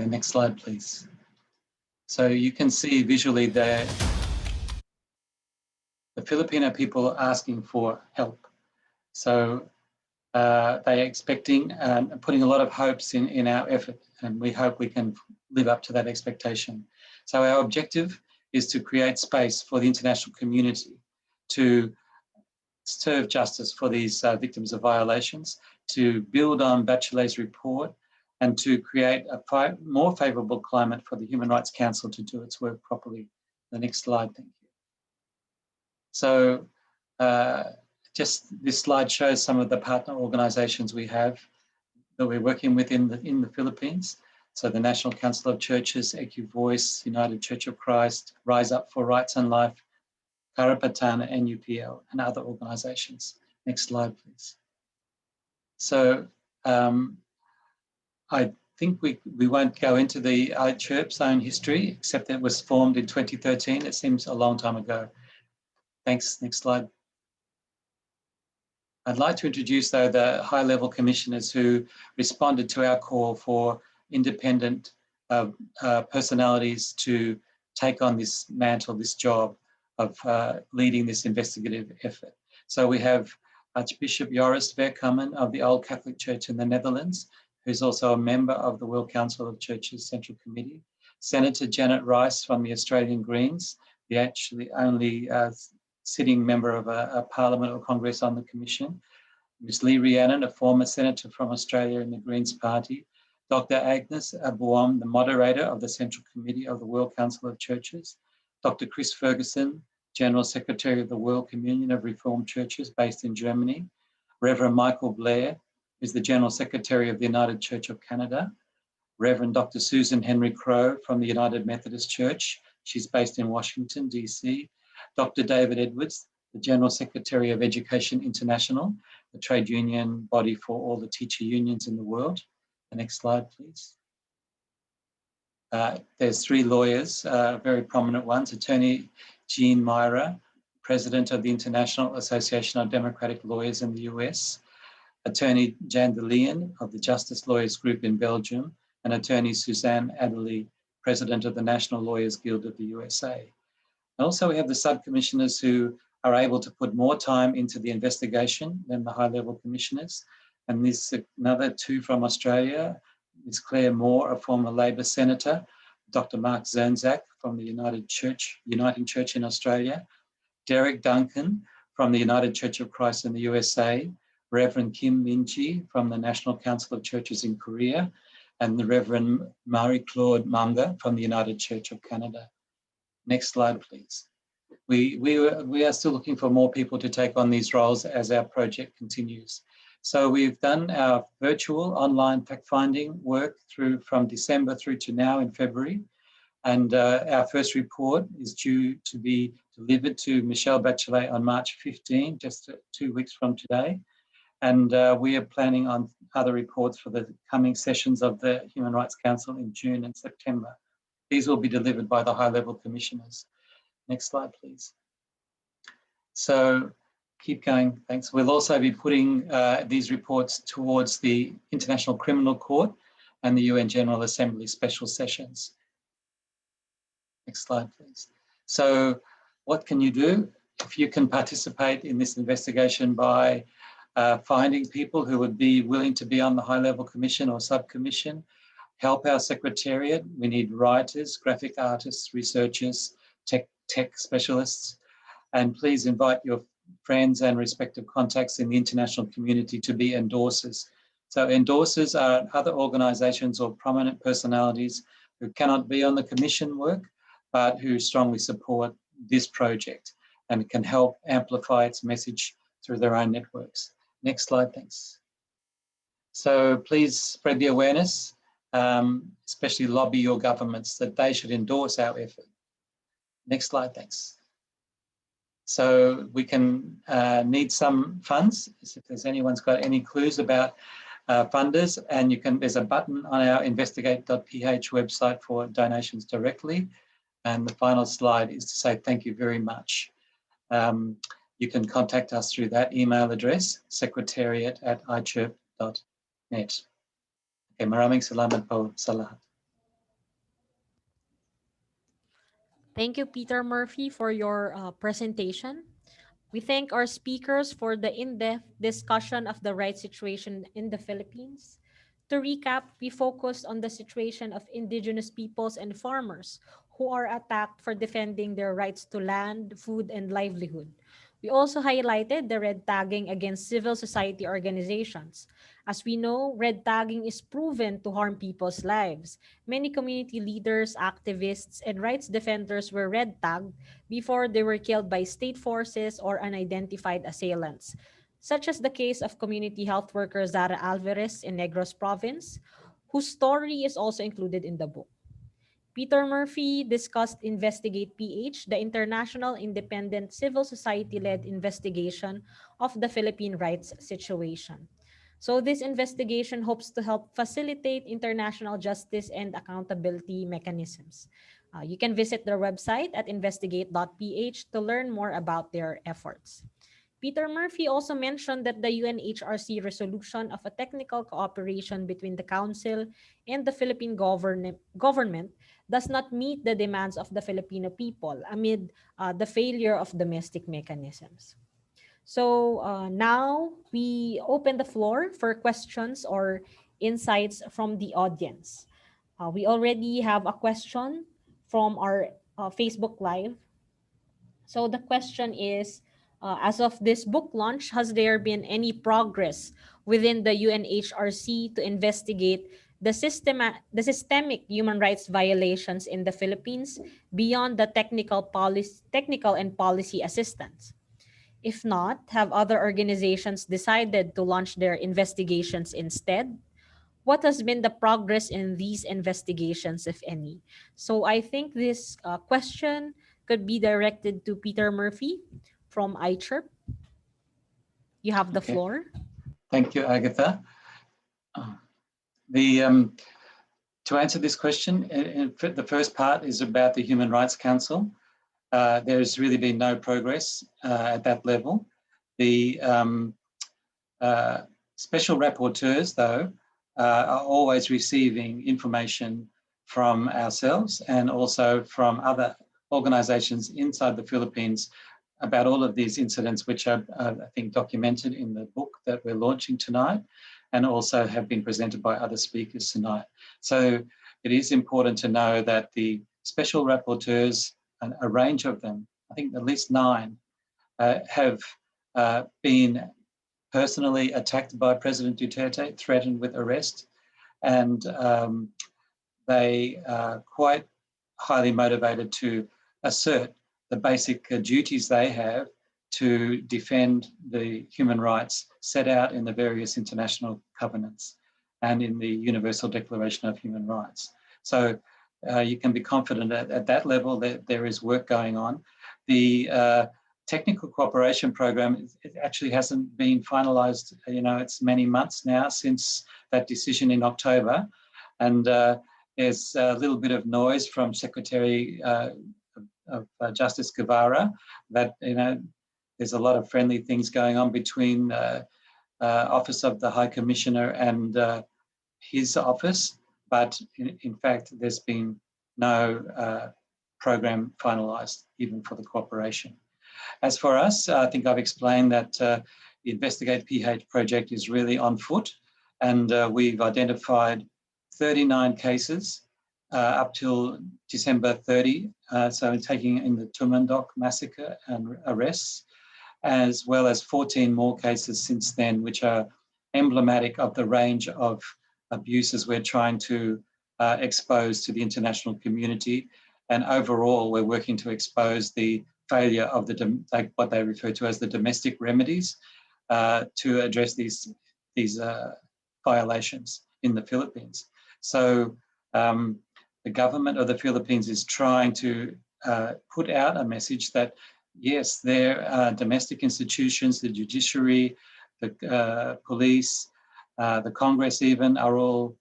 Okay, next slide, please. So you can see visually the Filipino people asking for help. So they're expecting and putting a lot of hopes in our effort, and we hope we can live up to that expectation. So our objective is to create space for the international community to serve justice for these victims of violations, to build on Bachelet's report, and to create a more favourable climate for the Human Rights Council to do its work properly. The next slide, thank you. So just this slide shows some of the partner organisations we have that we're working with in the Philippines. So the National Council of Churches, EQ Voice, United Church of Christ, Rise Up for Rights and Life, Karapatan, NUPL, and other organisations. Next slide, please. So I think we won't go into the iChirp's own history, except that it was formed in 2013. It seems a long time ago. Thanks. Next slide. I'd like to introduce, though, the high-level commissioners who responded to our call for independent personalities to take on this mantle, this job of leading this investigative effort. So we have Archbishop Joris Verkammen of the Old Catholic Church in the Netherlands, who's also a member of the World Council of Churches Central Committee. Senator Janet Rice from the Australian Greens, the actually only sitting member of a parliament or congress on the commission. Ms. Lee Rhiannon, a former senator from Australia in the Greens Party. Dr. Agnes Abuom, the moderator of the Central Committee of the World Council of Churches. Dr. Chris Ferguson, General Secretary of the World Communion of Reformed Churches based in Germany. Reverend Michael Blair is the General Secretary of the United Church of Canada. Reverend Dr. Susan Henry Crowe from the United Methodist Church. She's based in Washington, DC. Dr. David Edwards, the General Secretary of Education International, the trade union body for all the teacher unions in the world. The next slide, please. There's three lawyers, very prominent ones. Attorney Jean Myra, President of the International Association of Democratic Lawyers in the US. Attorney Jan de Leon of the Justice Lawyers Group in Belgium, and Attorney Suzanne Adderley, President of the National Lawyers Guild of the USA. And also we have the sub-commissioners who are able to put more time into the investigation than the high-level commissioners. And there's another two from Australia, Ms. Claire Moore, a former Labor Senator, Dr. Mark Zernzak from the Uniting Church in Australia, Derek Duncan from the United Church of Christ in the USA, Reverend Kim Min-ji from the National Council of Churches in Korea, and the Reverend Marie-Claude Manga from the United Church of Canada. Next slide, please. We are still looking for more people to take on these roles as our project continues. So we've done our virtual online fact-finding work from December through to now in February. And our first report is due to be delivered to Michelle Bachelet on March 15, just 2 weeks from today. And we are planning on other reports for the coming sessions of the Human Rights Council in June and September. These will be delivered by the high-level commissioners. Next slide, please. So keep going, thanks. We'll also be putting these reports towards the International Criminal Court and the UN General Assembly special sessions. Next slide, please. So what can you do? If you can participate in this investigation by finding people who would be willing to be on the high-level commission or sub-commission, help our secretariat. We need writers, graphic artists, researchers, tech specialists, and please invite your friends and respective contacts in the international community to be endorsers. So endorsers are other organisations or prominent personalities who cannot be on the commission work, but who strongly support this project and can help amplify its message through their own networks. Next slide, thanks. So please spread the awareness, especially lobby your governments that they should endorse our effort. Next slide, thanks. So we can need some funds. If there's anyone's got any clues about funders, and there's a button on our investigate.ph website for donations directly. And the final slide is to say thank you very much. You can contact us through that email address, secretariat@ichirp.net. Okay, maraming salamat po sa lahat. Thank you, Peter Murphy, for your presentation. We thank our speakers for the in-depth discussion of the rights situation in the Philippines. To recap, we focused on the situation of indigenous peoples and farmers who are attacked for defending their rights to land, food, and livelihood. We also highlighted the red tagging against civil society organizations. As we know, red tagging is proven to harm people's lives. Many community leaders, activists, and rights defenders were red tagged before they were killed by state forces or unidentified assailants, such as the case of community health worker Zara Alvarez in Negros province, whose story is also included in the book. Peter Murphy discussed Investigate PH, the international independent civil society-led investigation of the Philippine rights situation. So this investigation hopes to help facilitate international justice and accountability mechanisms. You can visit their website at investigate.ph to learn more about their efforts. Peter Murphy also mentioned that the UNHRC resolution of a technical cooperation between the Council and the Philippine government does not meet the demands of the Filipino people amid the failure of domestic mechanisms. So now we open the floor for questions or insights from the audience. We already have a question from our Facebook Live. So the question is, as of this book launch, has there been any progress within the UNHRC to investigate the systemic human rights violations in the Philippines beyond the technical and policy assistance? If not, have other organizations decided to launch their investigations instead? What has been the progress in these investigations, if any? So I think this question could be directed to Peter Murphy from iChirp. You have the Okay. floor. Thank you, Agatha. To answer this question, the first part is about the Human Rights Council. There's really been no progress at that level. The special rapporteurs, though, are always receiving information from ourselves and also from other organizations inside the Philippines about all of these incidents, which are, I think, documented in the book that we're launching tonight and also have been presented by other speakers tonight. So it is important to know that the special rapporteurs, a range of them, I think at least 9, have been personally attacked by President Duterte, threatened with arrest, and they are quite highly motivated to assert the basic duties they have to defend the human rights set out in the various international covenants and in the Universal Declaration of Human Rights. So you can be confident at that level that there is work going on. The technical cooperation program, it actually hasn't been finalized. You know, it's many months now since that decision in October. And there's a little bit of noise from Secretary of Justice Guevara that, you know, there's a lot of friendly things going on between Office of the High Commissioner and his office. But in fact, there's been no program finalized, even for the cooperation. As for us, I think I've explained that the Investigate PH project is really on foot, and we've identified 39 cases up till December 30, so taking in the Tumandok massacre and arrests, as well as 14 more cases since then, which are emblematic of the range of abuses we're trying to expose to the international community. And overall, we're working to expose the failure of what they refer to as the domestic remedies to address these violations in the Philippines. So the government of the Philippines is trying to put out a message that, yes, their domestic institutions, the judiciary, the police, the Congress even, are all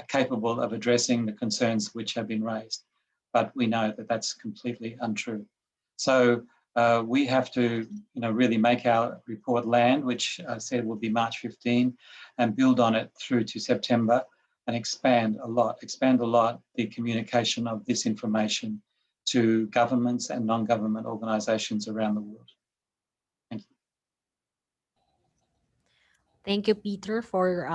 capable of addressing the concerns which have been raised. But we know that that's completely untrue. So we have to, really make our report land, which I said will be March 15, and build on it through to September and expand a lot the communication of this information to governments and non-government organisations around the world. Thank you. Thank you, Peter, for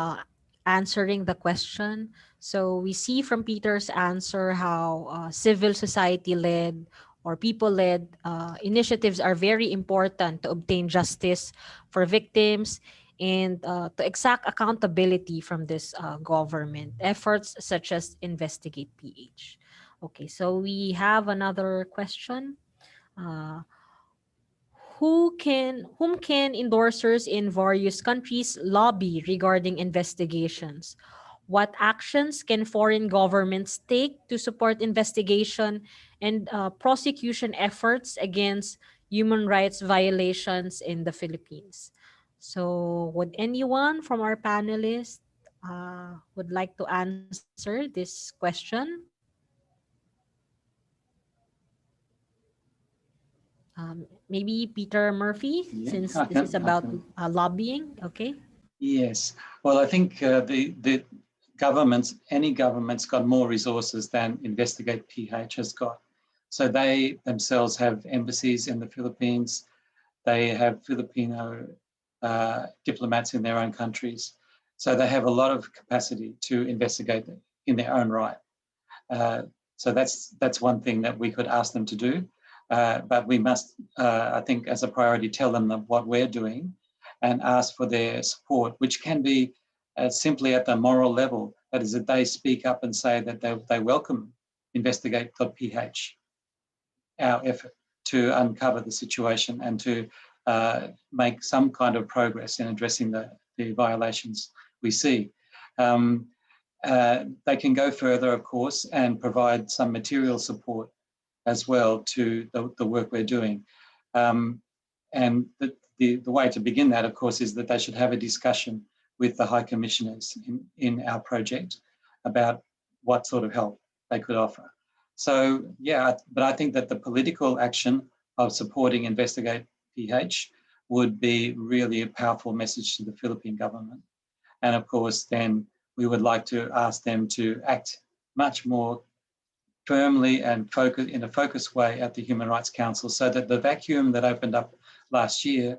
answering the question. So we see from Peter's answer how civil society-led or people-led initiatives are very important to obtain justice for victims and to exact accountability from this government. Efforts such as Investigate PH. Okay, so we have another question. Uh, whom can endorsers in various countries lobby regarding investigations? What actions can foreign governments take to support investigation and prosecution efforts against human rights violations in the Philippines? So, would anyone from our panelists would like to answer this question? Maybe Peter Murphy, Yeah, since I this is can. about lobbying. Okay. Yes. Well, I think the governments, any government's got more resources than Investigate PH has got. So they themselves have embassies in the Philippines. They have Filipino diplomats in their own countries. So they have a lot of capacity to investigate in their own right. So that's one thing that we could ask them to do. But we must, I think, as a priority, tell them what we're doing and ask for their support, which can be simply at the moral level. That is, that they speak up and say that they welcome Investigate.ph, our effort to uncover the situation and to make some kind of progress in addressing the violations we see. They can go further, of course, and provide some material support as well to the work we're doing. And the way to begin that, of course, is that they should have a discussion with the High Commissioners in our project about what sort of help they could offer. So, yeah, but I think that the political action of supporting Investigate PH would be really a powerful message to the Philippine government. And of course, then we would like to ask them to act much more firmly and in a focused way at the Human Rights Council so that the vacuum that opened up last year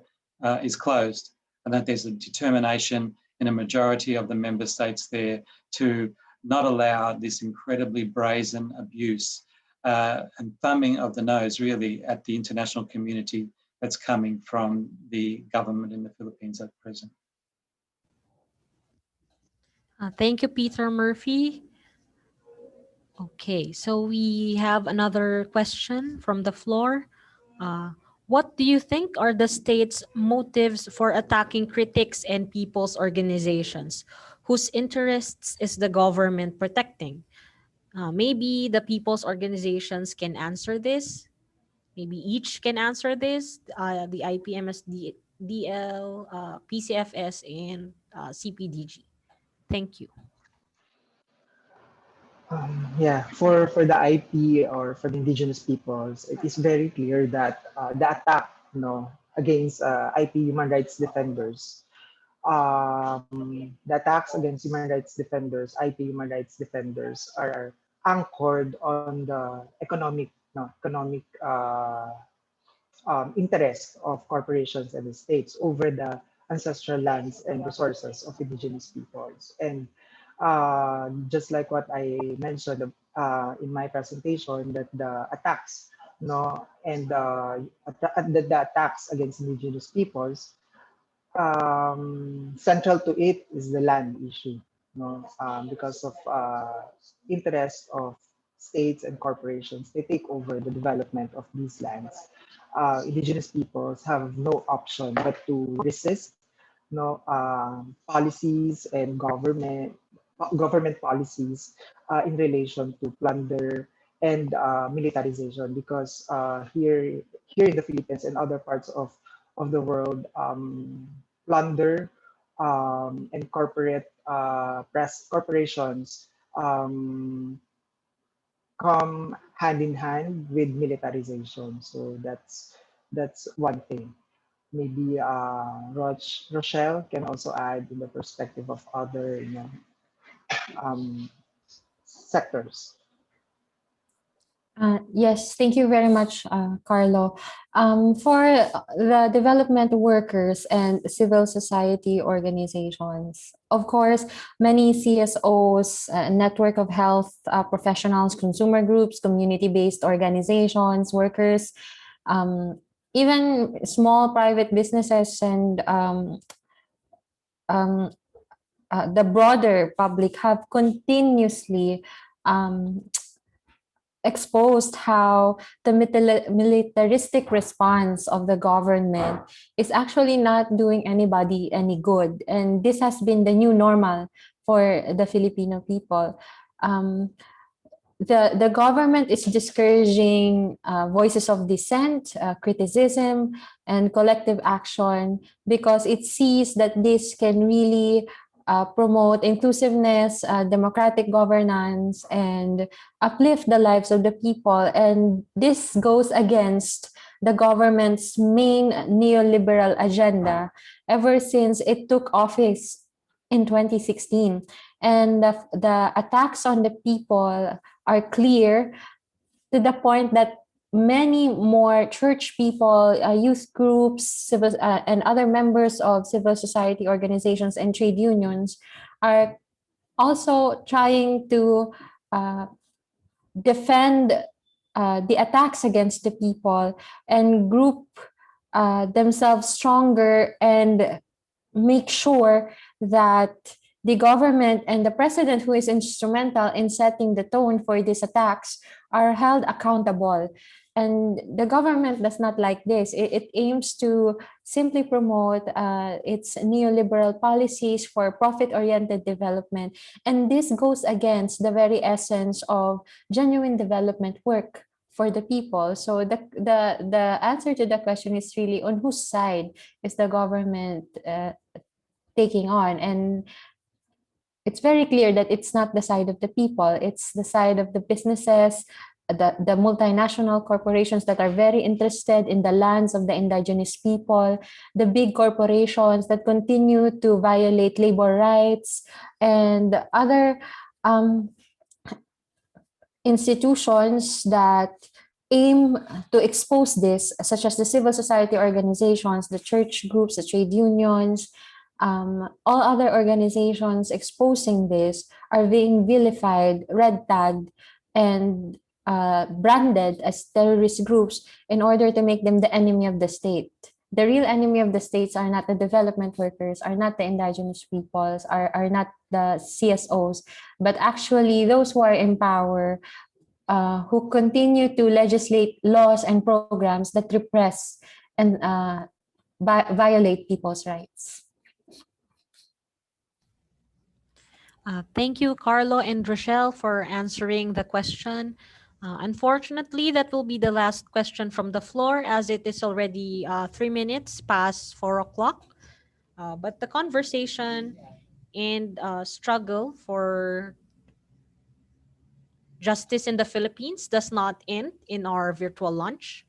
is closed and that there's a determination in a majority of the member states there to not allow this incredibly brazen abuse and thumbing of the nose really at the international community that's coming from the government in the Philippines at present. Thank you, Peter Murphy. Okay, so we have another question from the floor. What do you think are the state's motives for attacking critics and people's organizations? Whose interests is the government protecting? Maybe the people's organizations can answer this. Maybe each can answer this. The IPMS, DL, PCFS, and CPDG. Thank you. Yeah, for the IP or for the indigenous peoples, it is very clear that the attack, against IP human rights defenders, the attacks against human rights defenders, IP human rights defenders, are anchored on the economic interest of corporations and the states over the ancestral lands and resources of indigenous peoples. And just like what I mentioned in my presentation, that the attacks, and the attacks against indigenous peoples, central to it is the land issue, because of interest of states and corporations. They take over the development of these lands. Indigenous peoples have no option but to resist, policies and government policies in relation to plunder and militarization, because here in the Philippines and other parts of the world, plunder and corporations come hand in hand with militarization. So that's one thing. Maybe Rochelle can also add in the perspective of other um, sectors. Yes, thank you very much, Carlo. For the development workers and civil society organizations, of course, many CSOs, network of health professionals, consumer groups, community-based organizations, workers, um, even small private businesses and um, the broader public have continuously um, exposed how the militaristic response of the government is actually not doing anybody any good. And this has been the new normal for the Filipino people. Um, the government is discouraging voices of dissent, criticism, and collective action because it sees that this can really promote inclusiveness, democratic governance, and uplift the lives of the people. And this goes against the government's main neoliberal agenda ever since it took office in 2016. And the attacks on the people are clear to the point that many more church people, youth groups, civil, and other members of civil society organizations and trade unions are also trying to uh, defend the attacks against the people and group themselves stronger and make sure that the government and the president, who is instrumental in setting the tone for these attacks, are held accountable. And the government does not like this. It aims to simply promote its neoliberal policies for profit-oriented development. And this goes against the very essence of genuine development work for the people. So the answer to the question is really on whose side is the government taking on. And it's very clear that it's not the side of the people, it's the side of the businesses, the multinational corporations that are very interested in the lands of the indigenous people, the big corporations that continue to violate labor rights, and other institutions that aim to expose this, such as the civil society organizations, the church groups, the trade unions, all other organizations exposing this are being vilified, red tagged, and branded as terrorist groups in order to make them the enemy of the state. The real enemy of the states are not the development workers, are not the indigenous peoples, are not the CSOs, but actually those who are in power, who continue to legislate laws and programs that repress and violate people's rights. Thank you, Carlo and Rochelle, for answering the question. Unfortunately, that will be the last question from the floor, as it is already 3 minutes past 4 o'clock. But the conversation and struggle for justice in the Philippines does not end in our virtual lunch.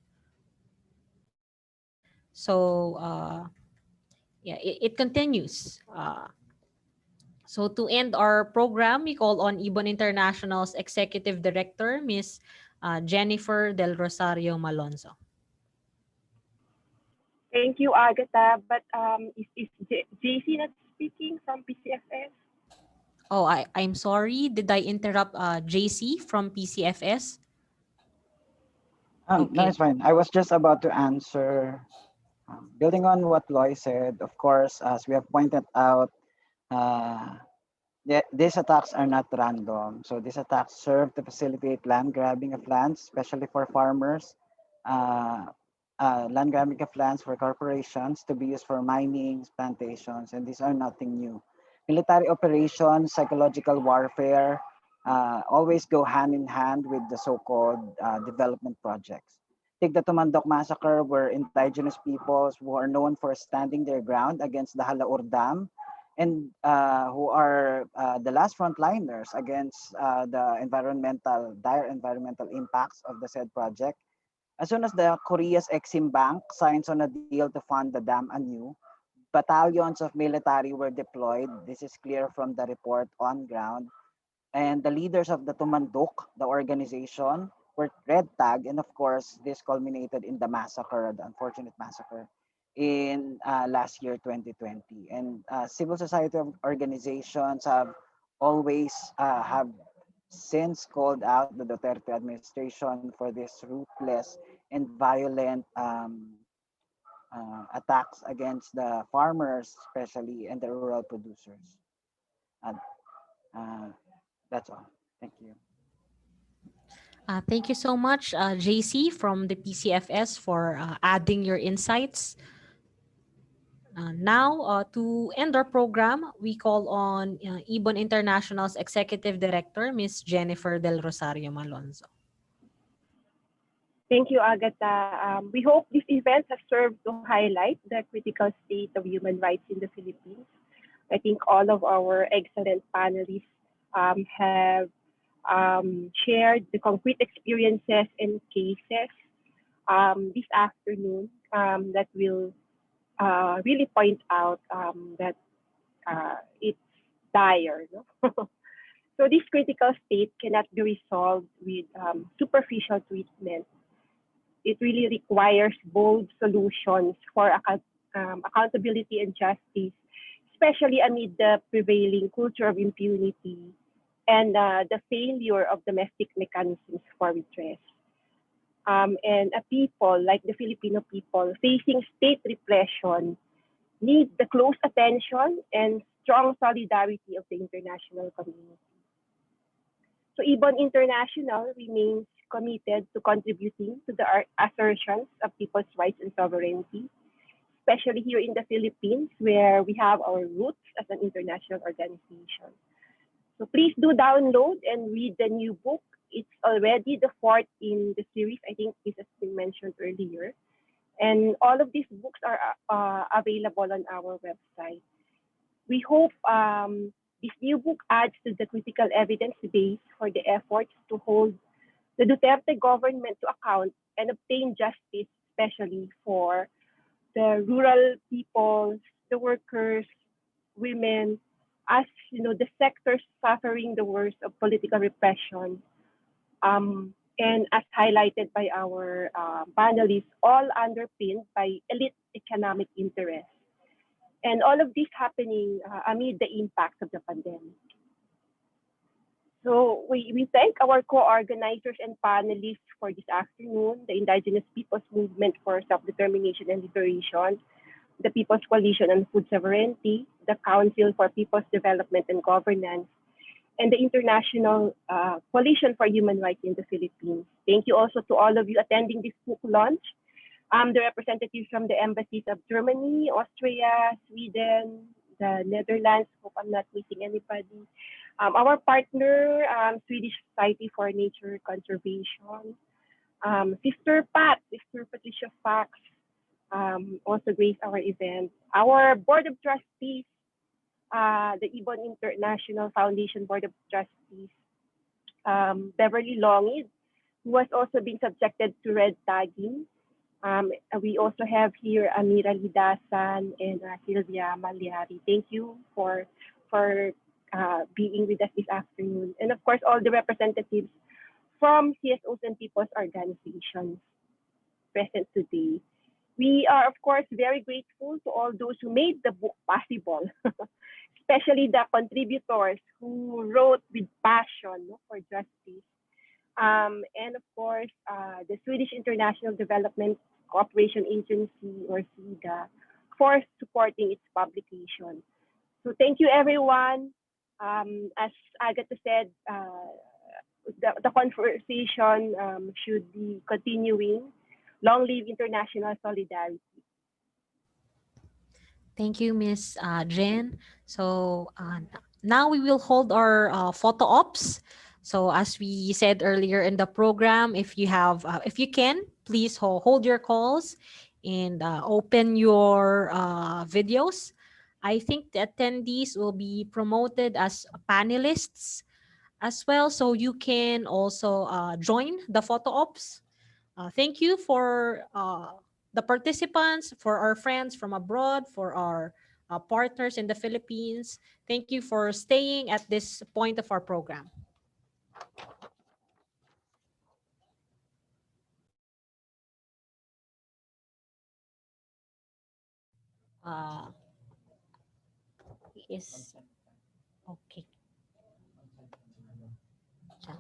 So, yeah, it continues. So to end our program, we call on Ibon International's Executive Director, Ms. Jennifer Del Rosario Malonzo. Thank you, Agatha. But is JC not speaking from PCFS? Oh, I'm sorry. Did I interrupt JC from PCFS? No, Okay. it's fine. I was just about to answer. Building on what Loy said, of course, as we have pointed out, these attacks are not random. So these attacks serve to facilitate land grabbing of lands, especially for farmers, land grabbing of lands for corporations to be used for mining, plantations, and these are nothing new. Military operations, psychological warfare, always go hand in hand with the so-called development projects. Take the Tumandok massacre, where indigenous peoples who are known for standing their ground against the Halaur Dam, and who are the last frontliners against the dire environmental impacts of the said project. As soon as the Korea's Exim Bank signs on a deal to fund the dam anew, battalions of military were deployed. This is clear from the report on ground. And the leaders of the Tumandok, the organization, red tag, and of course, this culminated in the massacre, the unfortunate massacre in last year, 2020. And civil society organizations have always have since called out the Duterte administration for this ruthless and violent attacks against the farmers, especially, and the rural producers. And that's all. Thank you. Thank you so much, JC from the PCFS, for adding your insights. Now, to end our program, we call on Ibon International's Executive Director, Ms. Jennifer Del Rosario Malonzo. Thank you, Agatha. We hope this event has served to highlight the critical state of human rights in the Philippines. I think all of our excellent panelists have shared the concrete experiences and cases this afternoon that will really point out that it's dire. No? So this critical state cannot be resolved with superficial treatment. It really requires bold solutions for accountability and justice, especially amid the prevailing culture of impunity and the failure of domestic mechanisms for redress. And a people like the Filipino people facing state repression need the close attention and strong solidarity of the international community. So Ibon International remains committed to contributing to the assertions of people's rights and sovereignty, especially here in the Philippines, where we have our roots as an international organization. So please do download and read the new book. It's already the fourth in the series. I think this has been mentioned earlier. And all of these books are available on our website. We hope this new book adds to the critical evidence base for the efforts to hold the Duterte government to account and obtain justice, especially for the rural peoples, the workers, women, as you know, the sectors suffering the worst of political repression, and as highlighted by our panelists, all underpinned by elite economic interests. And all of this happening amid the impact of the pandemic. So we thank our co-organizers and panelists for this afternoon, the Indigenous Peoples Movement for Self-Determination and Liberation, the People's Coalition on Food Sovereignty, the Council for People's Development and Governance, and the International Coalition for Human Rights in the Philippines. Thank you also to all of you attending this book launch. The representatives from the embassies of Germany, Austria, Sweden, the Netherlands, hope I'm not missing anybody. Our partner, Swedish Society for Nature Conservation, Sister Patricia Fox, also graced our event. Our Board of Trustees, the Ibon International Foundation Board of Trustees, Beverly Longid, who has also been subjected to red tagging. We also have here Amira Lidasan and Sylvia Malyari. Thank you for being with us this afternoon. And of course, all the representatives from CSOs and people's organizations present today. We are, of course, very grateful to all those who made the book possible, especially the contributors who wrote with passion for justice. And of course, the Swedish International Development Cooperation Agency, or SIDA, for supporting its publication. So thank you, everyone. As Agatha said, the conversation should be continuing. Long live international solidarity. Thank you, Miss Jen. So now we will hold our photo ops. So as we said earlier in the program, if you can, please hold your calls and open your videos. I think the attendees will be promoted as panelists as well, so you can also join the photo ops. Thank you for the participants, for our friends from abroad, for our partners in the Philippines. Thank you for staying at this point of our program. is okay. Chan.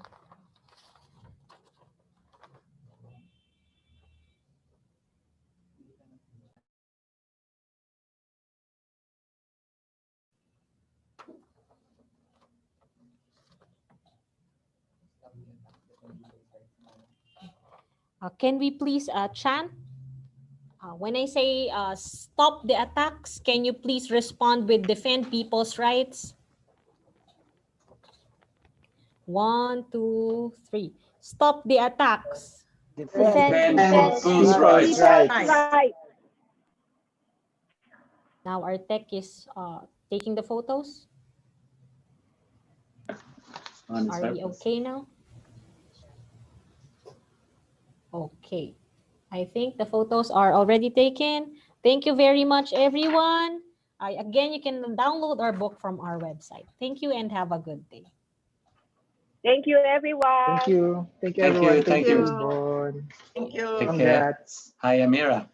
Can we please chant? When I say stop the attacks, can you please respond with defend people's rights? 1, 2, 3. Stop the attacks. Defend Defend people's people's rights. Right. Now our tech is taking the photos. Are we okay now? Okay. I think the photos are already taken. Thank you very much, everyone. Again, you can download our book from our website. Thank you and have a good day. Thank you, everyone. Thank you. Thank you, Thank everyone. you. Thank Thank you, you. Ms. Bon. Thank you. Take care. Congrats. Hi, Amira.